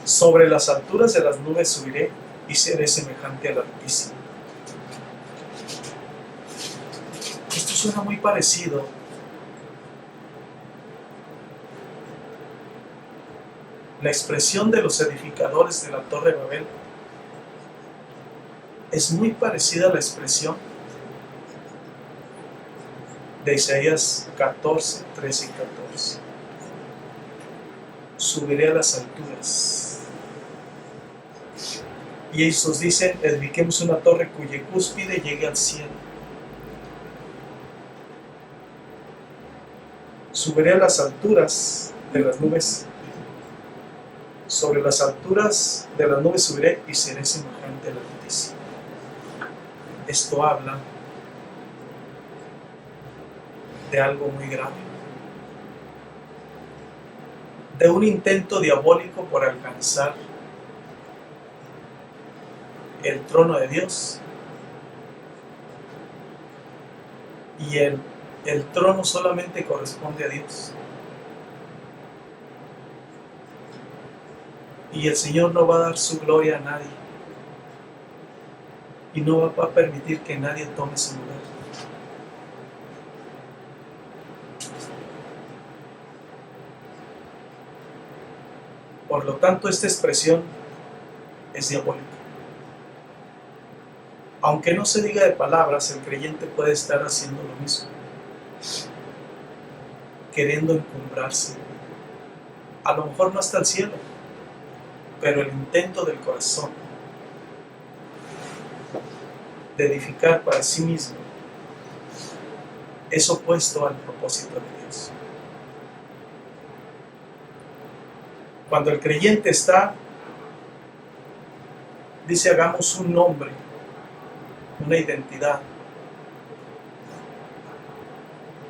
Sobre las alturas de las nubes subiré y seré semejante al Altísimo. Esto suena muy parecido la expresión de los edificadores de la Torre de Babel es muy parecida a la expresión de Isaías 14, 13 y 14. Subiré a las alturas. Y Jesús dice, edifiquemos una torre cuya cúspide llegue al cielo. Subiré a las alturas de las nubes. Sobre las alturas de las nubes subiré y seré semejante al Altísimo. Esto habla de algo muy grave, de un intento diabólico por alcanzar el trono de Dios. Y el trono solamente corresponde a Dios. Y el Señor no va a dar su gloria a nadie. Y no va a permitir que nadie tome su lugar. Por lo tanto, esta expresión es diabólica. Aunque no se diga de palabras, el creyente puede estar haciendo lo mismo, queriendo encumbrarse. A lo mejor no hasta el cielo, pero el intento del corazón de edificar para sí mismo es opuesto al propósito de Dios. Cuando el creyente dice, hagamos un nombre, una identidad,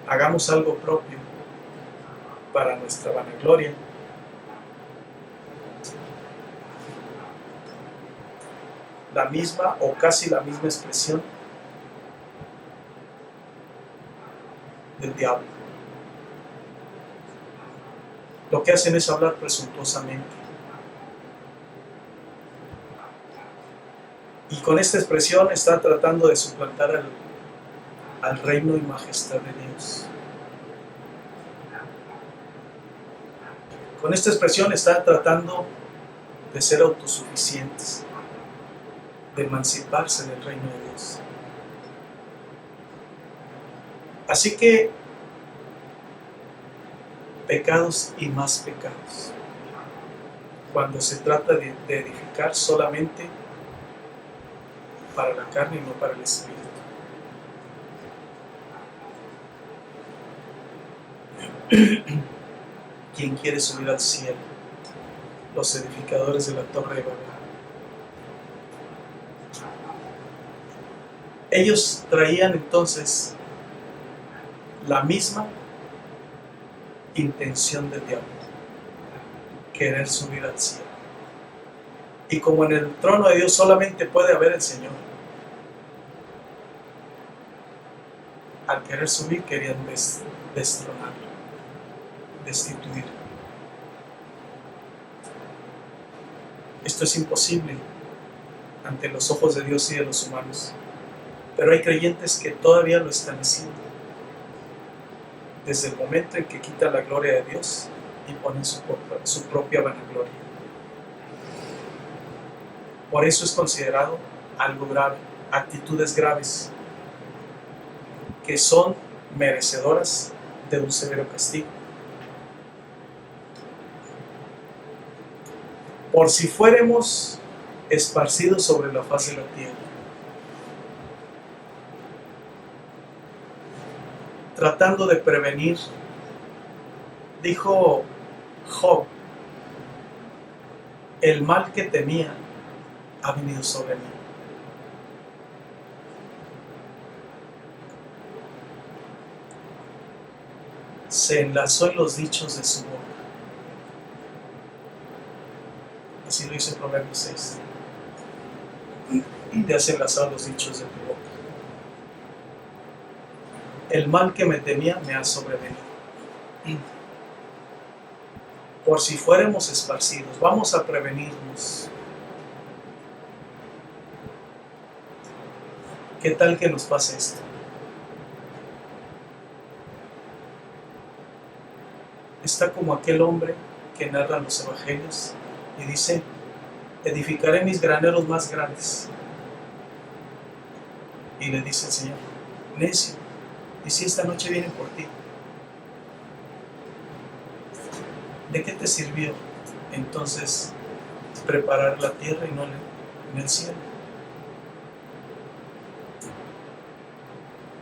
hagamos algo propio para nuestra vanagloria, la misma o casi la misma expresión del diablo. Lo que hacen es hablar presuntuosamente. Y con esta expresión está tratando de suplantar al reino y majestad de Dios. Con esta expresión está tratando de ser autosuficientes, de emanciparse del reino de Dios. Así que pecados y más pecados, cuando se trata de edificar solamente para la carne y no para el espíritu. ¿Quién quiere subir al cielo? Los edificadores de la Torre de Babel. Ellos traían entonces la misma intención del diablo, querer subir al cielo. Y como en el trono de Dios solamente puede haber el Señor, al querer subir querían destronarlo, destituirlo. Esto es imposible ante los ojos de Dios y de los humanos, pero hay creyentes que todavía lo están haciendo, desde el momento en que quitan la gloria de Dios y ponen su propia vanagloria. Por eso es considerado algo grave, actitudes graves, que son merecedoras de un severo castigo. Por si fuéramos esparcidos sobre la faz de la tierra. Tratando de prevenir, dijo Job, el mal que temía ha venido sobre mí. Se enlazó en los dichos de su boca. Así lo dice Proverbios 6. Te has enlazado los dichos de tu boca. El mal que me temía me ha sobrevenido. Por si fuéramos esparcidos, vamos a prevenirnos. ¿Qué tal que nos pase esto? Está como aquel hombre que narra los evangelios y dice, edificaré mis graneros más grandes. Y le dice el Señor, necio, ¿y si esta noche vienen por ti? ¿De qué te sirvió entonces preparar la tierra y en el cielo.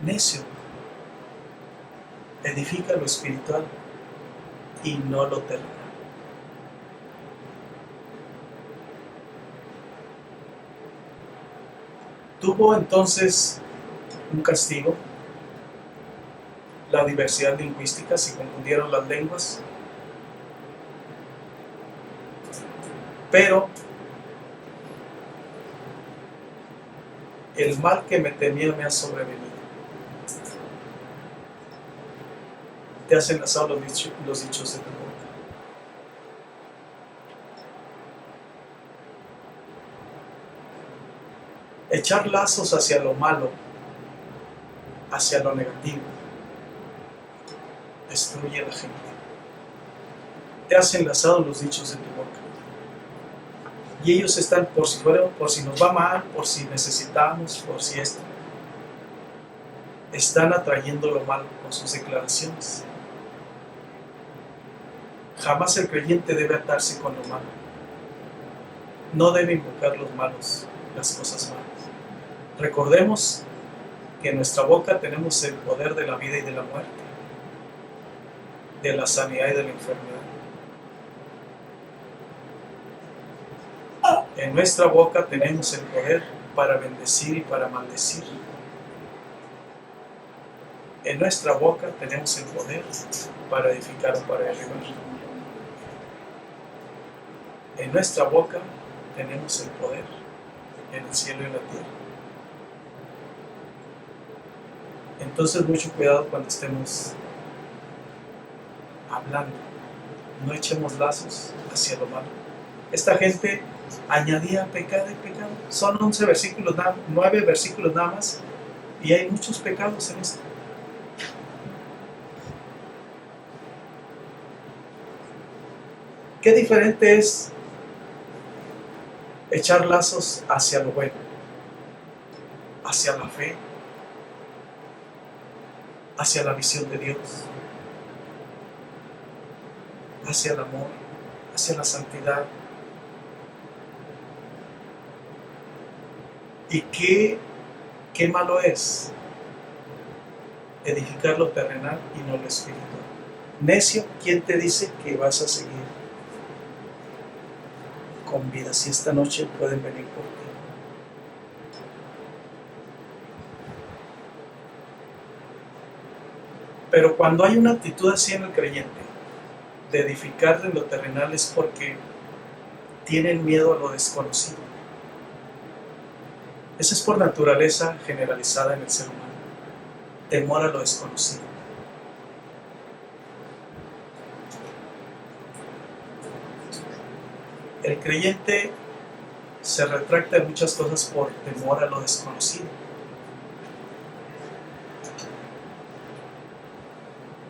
Necio, edifica lo espiritual y no lo terrenal. Tuvo entonces un castigo, la diversidad lingüística, se confundieron las lenguas, pero el mal que me temía me ha sobrevenido. Te has enlazado los dichos de tu boca. Echar lazos hacia lo malo, hacia lo negativo, destruye a la gente. Te has enlazado los dichos de tu boca. Y ellos están por si nos va mal, por si necesitamos, por si esto. Están atrayendo lo malo con sus declaraciones. Jamás el creyente debe atarse con lo malo. No debe invocar los malos, las cosas malas. Recordemos que en nuestra boca tenemos el poder de la vida y de la muerte, de la sanidad y de la enfermedad. En nuestra boca tenemos el poder para bendecir y para maldecir. En nuestra boca tenemos el poder para edificar o para derribar. En nuestra boca tenemos el poder en el cielo y en la tierra. Entonces mucho cuidado cuando estemos hablando. No echemos lazos hacia lo malo. Esta gente añadía pecado y pecado. Son 11 versículos, 9 versículos nada más, y hay muchos pecados en esto. Qué diferente es echar lazos hacia lo bueno, hacia la fe, hacia la visión de Dios, hacia el amor, hacia la santidad. Y qué malo es edificar lo terrenal y no lo espiritual. Necio, ¿quién te dice que vas a seguir con vida si esta noche pueden venir por ti? Pero cuando hay una actitud así en el creyente, de edificar en lo terrenal, es porque tienen miedo a lo desconocido. Eso es por naturaleza generalizada en el ser humano. Temor a lo desconocido. El creyente se retracta de muchas cosas por temor a lo desconocido.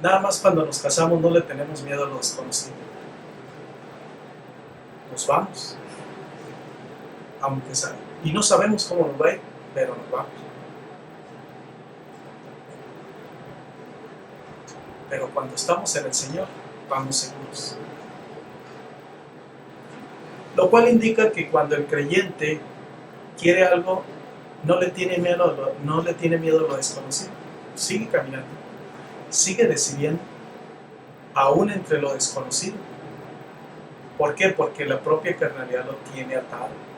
Nada más cuando nos casamos no le tenemos miedo a lo desconocido. Nos vamos. Aunque y no sabemos cómo nos va a ir, pero nos vamos. Pero cuando estamos en el Señor, vamos seguros. Lo cual indica que cuando el creyente quiere algo, no le tiene miedo a lo desconocido. Sigue caminando, sigue decidiendo, aún entre lo desconocido. ¿Por qué? Porque la propia carnalidad lo tiene atado.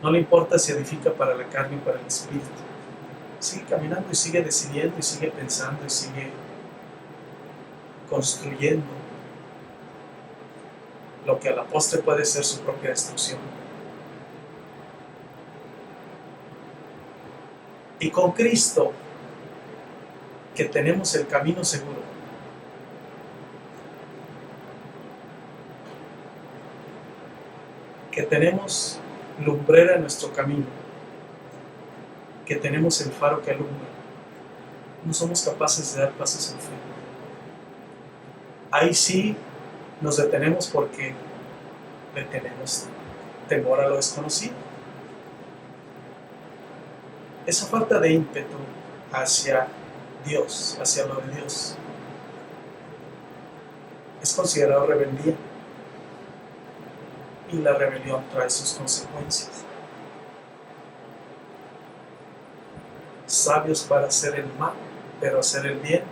No le importa si edifica para la carne y para el espíritu. Sigue caminando y sigue decidiendo y sigue pensando y sigue construyendo lo que a la postre puede ser su propia destrucción. Y con Cristo, que tenemos el camino seguro, que tenemos lumbrera en nuestro camino, que tenemos el faro que alumbra, no somos capaces de dar pasos en fe. Ahí sí nos detenemos porque le tenemos temor a lo desconocido. Esa falta de ímpetu hacia Dios, hacia lo de Dios, es considerado rebeldía. y la rebelión trae sus consecuencias. Sabios para hacer el mal, pero hacer el bien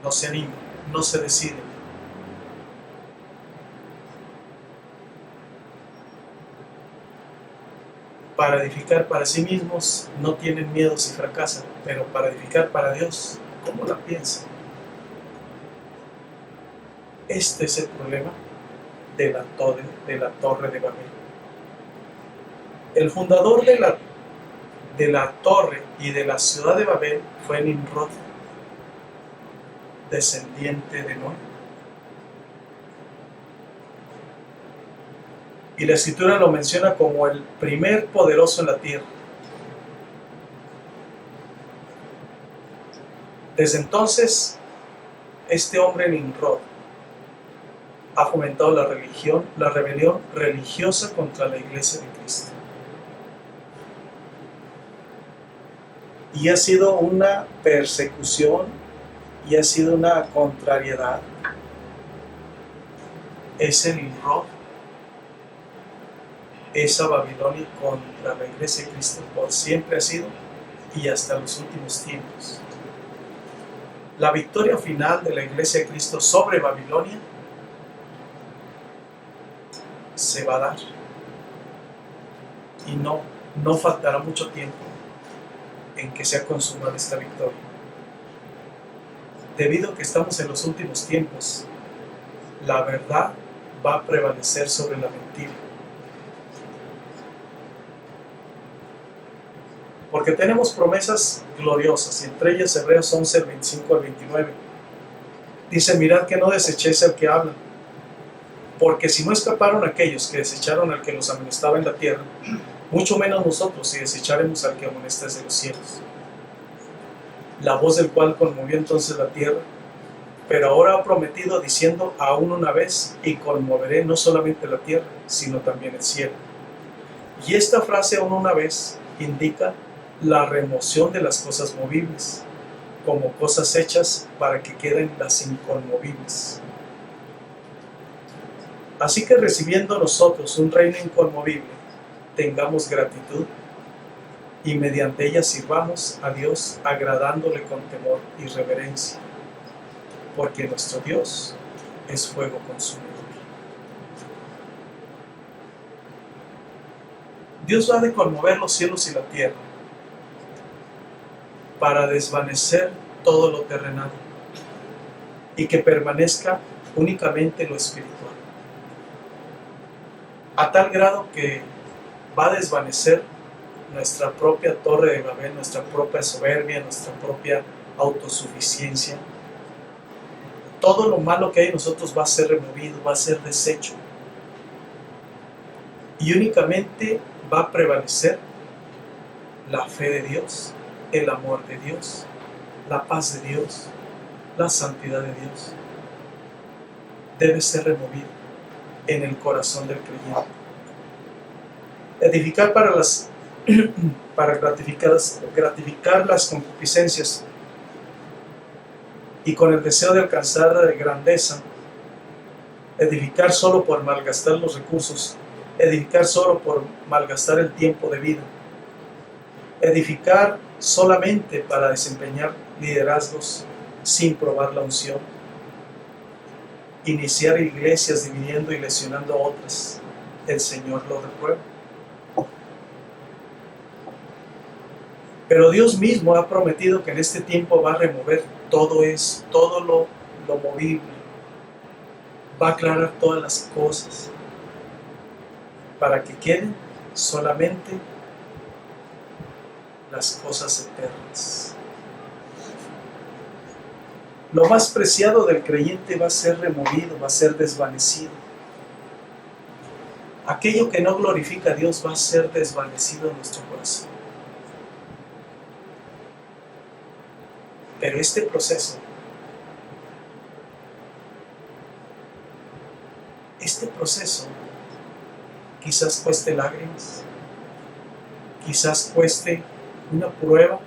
no se animan, no se deciden. Para edificar para sí mismos no tienen miedo si fracasan, pero para edificar para Dios, ¿cómo la piensan? Este es el problema de la torre de Babel. El fundador de la torre y de la ciudad de Babel fue Nimrod, descendiente de Noé. Y la escritura lo menciona como el primer poderoso en la tierra. Desde entonces, este hombre Nimrod ha fomentado la rebelión religiosa contra la iglesia de Cristo. Y ha sido una persecución y ha sido una contrariedad. Ese Nimrod, esa Babilonia contra la iglesia de Cristo por siempre ha sido y hasta los últimos tiempos. La victoria final de la iglesia de Cristo sobre Babilonia se va a dar y no faltará mucho tiempo en que sea consumada esta victoria. Debido a que estamos en los últimos tiempos, la verdad va a prevalecer sobre la mentira. Porque tenemos promesas gloriosas, y entre ellas Hebreos 11, 25 al 29. Dice: mirad que no desechéis al que habla, porque si no escaparon aquellos que desecharon al que los amonestaba en la tierra, mucho menos nosotros si desecharemos al que amonesta desde los cielos. La voz del cual conmovió entonces la tierra, pero ahora ha prometido diciendo: aún una vez, y conmoveré no solamente la tierra, sino también el cielo. Y esta frase, aún una vez, indica la remoción de las cosas movibles, como cosas hechas para que queden las inconmovibles. Así que recibiendo nosotros un reino inconmovible, tengamos gratitud y mediante ella sirvamos a Dios agradándole con temor y reverencia, porque nuestro Dios es fuego consumidor. Dios va a conmover los cielos y la tierra para desvanecer todo lo terrenal y que permanezca únicamente lo espiritual, a tal grado que va a desvanecer nuestra propia torre de Babel, nuestra propia soberbia, nuestra propia autosuficiencia. Todo lo malo que hay en nosotros va a ser removido, va a ser deshecho, y únicamente va a prevalecer la fe de Dios, el amor de Dios, la paz de Dios, la santidad de Dios. Debe ser removido en el corazón del creyente. Edificar para gratificar las concupiscencias y con el deseo de alcanzar grandeza, edificar solo por malgastar los recursos, edificar solo por malgastar el tiempo de vida, edificar solamente para desempeñar liderazgos sin probar la unción, iniciar iglesias dividiendo y lesionando a otras. El Señor lo reprueba. Pero Dios mismo ha prometido que en este tiempo va a remover todo lo movible, va a aclarar todas las cosas para que queden solamente las cosas eternas. Lo más preciado del creyente va a ser removido, va a ser desvanecido. Aquello que no glorifica a Dios va a ser desvanecido en nuestro corazón. Pero este proceso quizás cueste lágrimas, quizás cueste una prueba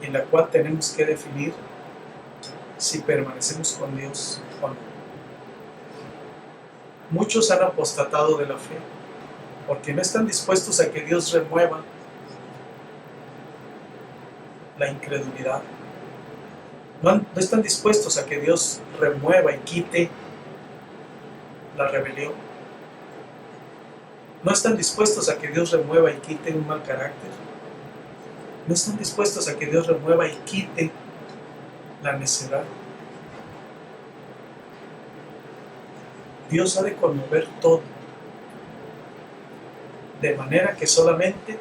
en la cual tenemos que definir si permanecemos con Dios o no. Muchos han apostatado de la fe porque no están dispuestos a que Dios remueva la incredulidad. No están dispuestos a que Dios remueva y quite la rebelión. No están dispuestos a que Dios remueva y quite un mal carácter. No están dispuestos a que Dios remueva y quite la necedad. Dios ha de conmover todo, de manera que solamente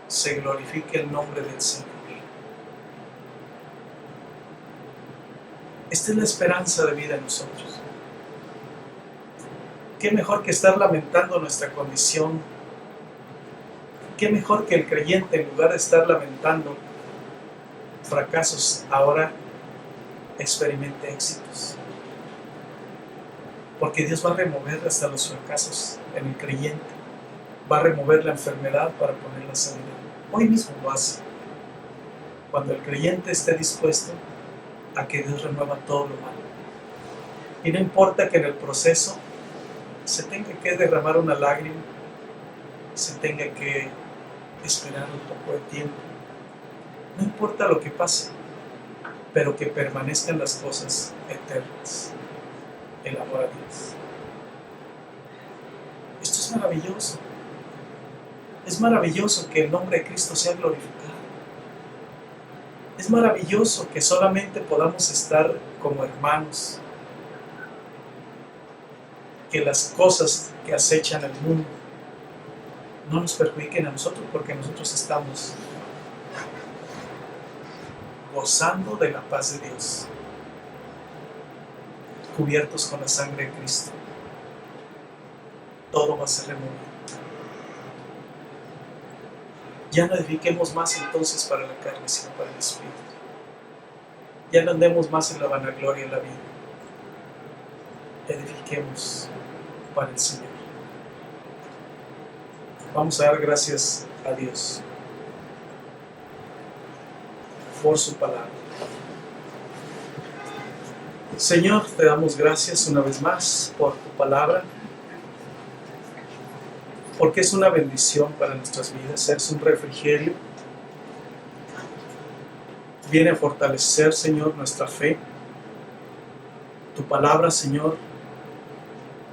se glorifique el nombre del Señor. Esta es la esperanza de vida en nosotros. Qué mejor que estar lamentando nuestra condición. Qué mejor que el creyente, en lugar de estar lamentando fracasos, ahora experimente éxitos. Porque Dios va a remover hasta los fracasos en el creyente. Va a remover la enfermedad para poner la sanidad. Hoy mismo lo hace. Cuando el creyente esté dispuesto a que Dios remueva todo lo malo. Y no importa que en el proceso se tenga que derramar una lágrima, se tenga que esperar un poco de tiempo. No importa lo que pase, pero que permanezcan las cosas eternas. El amor a Dios. Esto es maravilloso. Es maravilloso que el nombre de Cristo sea glorificado. Es maravilloso que solamente podamos estar como hermanos. Que las cosas que acechan al mundo no nos perjudiquen a nosotros, porque nosotros estamos gozando de la paz de Dios, cubiertos con la sangre de Cristo. Todo va a ser removido. Ya no edifiquemos más entonces para la carne, sino para el Espíritu. Ya no andemos más en la vanagloria de la vida. Edifiquemos para el Señor. Vamos a dar gracias a Dios por su palabra. Señor, te damos gracias una vez más por tu palabra, porque es una bendición para nuestras vidas, es un refrigerio. Viene a fortalecer, Señor, nuestra fe. Tu palabra, Señor,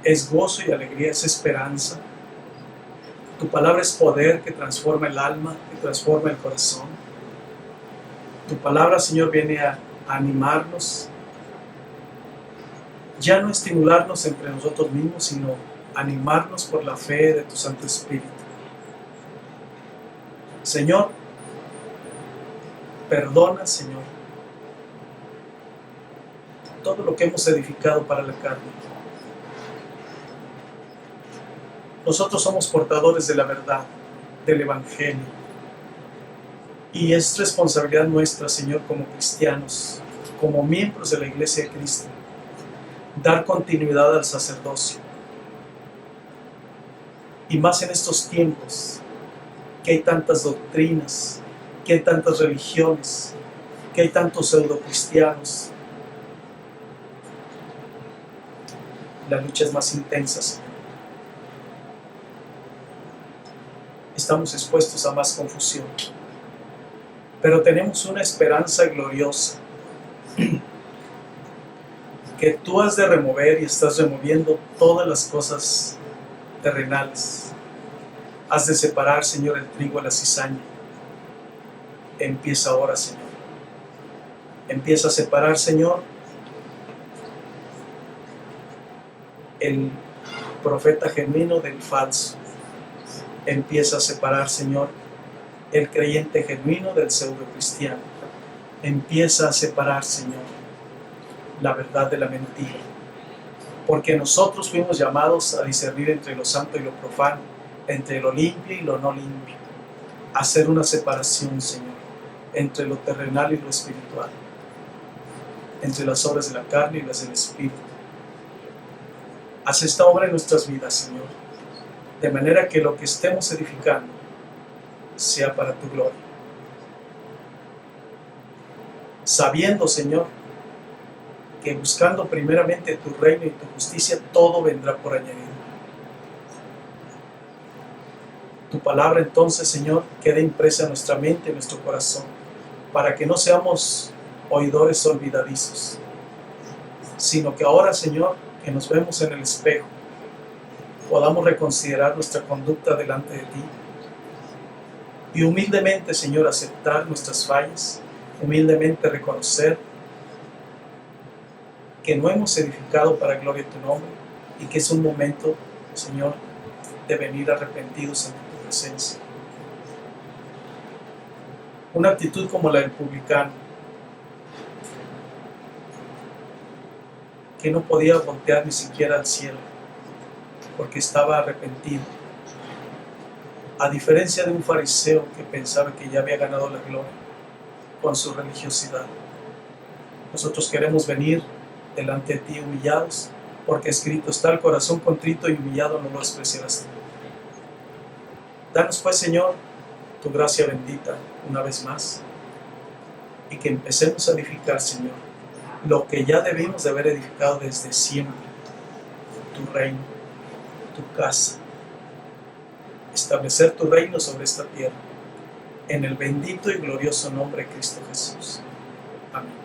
es gozo y alegría, es esperanza. Tu palabra es poder que transforma el alma, que transforma el corazón. Tu palabra, Señor, viene a animarnos, ya no estimularnos entre nosotros mismos, sino animarnos por la fe de tu Santo Espíritu. Señor, perdona, Señor, todo lo que hemos edificado para la carne. Nosotros somos portadores de la verdad, del Evangelio. Y es responsabilidad nuestra, Señor, como cristianos, como miembros de la Iglesia de Cristo, dar continuidad al sacerdocio. Y más en estos tiempos, que hay tantas doctrinas, que hay tantas religiones, que hay tantos pseudocristianos. La lucha es más intensa, Señor. Estamos expuestos a más confusión. Pero tenemos una esperanza gloriosa que tú has de remover y estás removiendo todas las cosas terrenales. Has de separar, Señor, el trigo de la cizaña. Empieza ahora, Señor. Empieza a separar, Señor, el profeta genuino del falso. Empieza a separar, Señor, el creyente genuino del pseudo cristiano. Empieza a separar, Señor, la verdad de la mentira. Porque nosotros fuimos llamados a discernir entre lo santo y lo profano, entre lo limpio y lo no limpio. A hacer una separación, Señor, entre lo terrenal y lo espiritual, entre las obras de la carne y las del Espíritu. Haz esta obra en nuestras vidas, Señor, de manera que lo que estemos edificando sea para tu gloria. Sabiendo, Señor, que buscando primeramente tu reino y tu justicia, todo vendrá por añadido. Tu palabra entonces, Señor, quede impresa en nuestra mente, en nuestro corazón, para que no seamos oidores olvidadizos, sino que ahora, Señor, que nos vemos en el espejo, podamos reconsiderar nuestra conducta delante de ti y humildemente, Señor, aceptar nuestras fallas, humildemente reconocer que no hemos edificado para gloria de tu nombre y que es un momento, Señor, de venir arrepentidos ante tu presencia. Una actitud como la del publicano, que no podía voltear ni siquiera al cielo porque estaba arrepentido, a diferencia de un fariseo que pensaba que ya había ganado la gloria con su religiosidad. Nosotros queremos venir delante de ti humillados, porque escrito está: el corazón contrito y humillado no lo despreciarás. Danos pues, Señor, tu gracia bendita una vez más, y que empecemos a edificar, Señor, lo que ya debimos de haber edificado desde siempre: tu reino, tu casa, establecer tu reino sobre esta tierra, en el bendito y glorioso nombre de Cristo Jesús. Amén.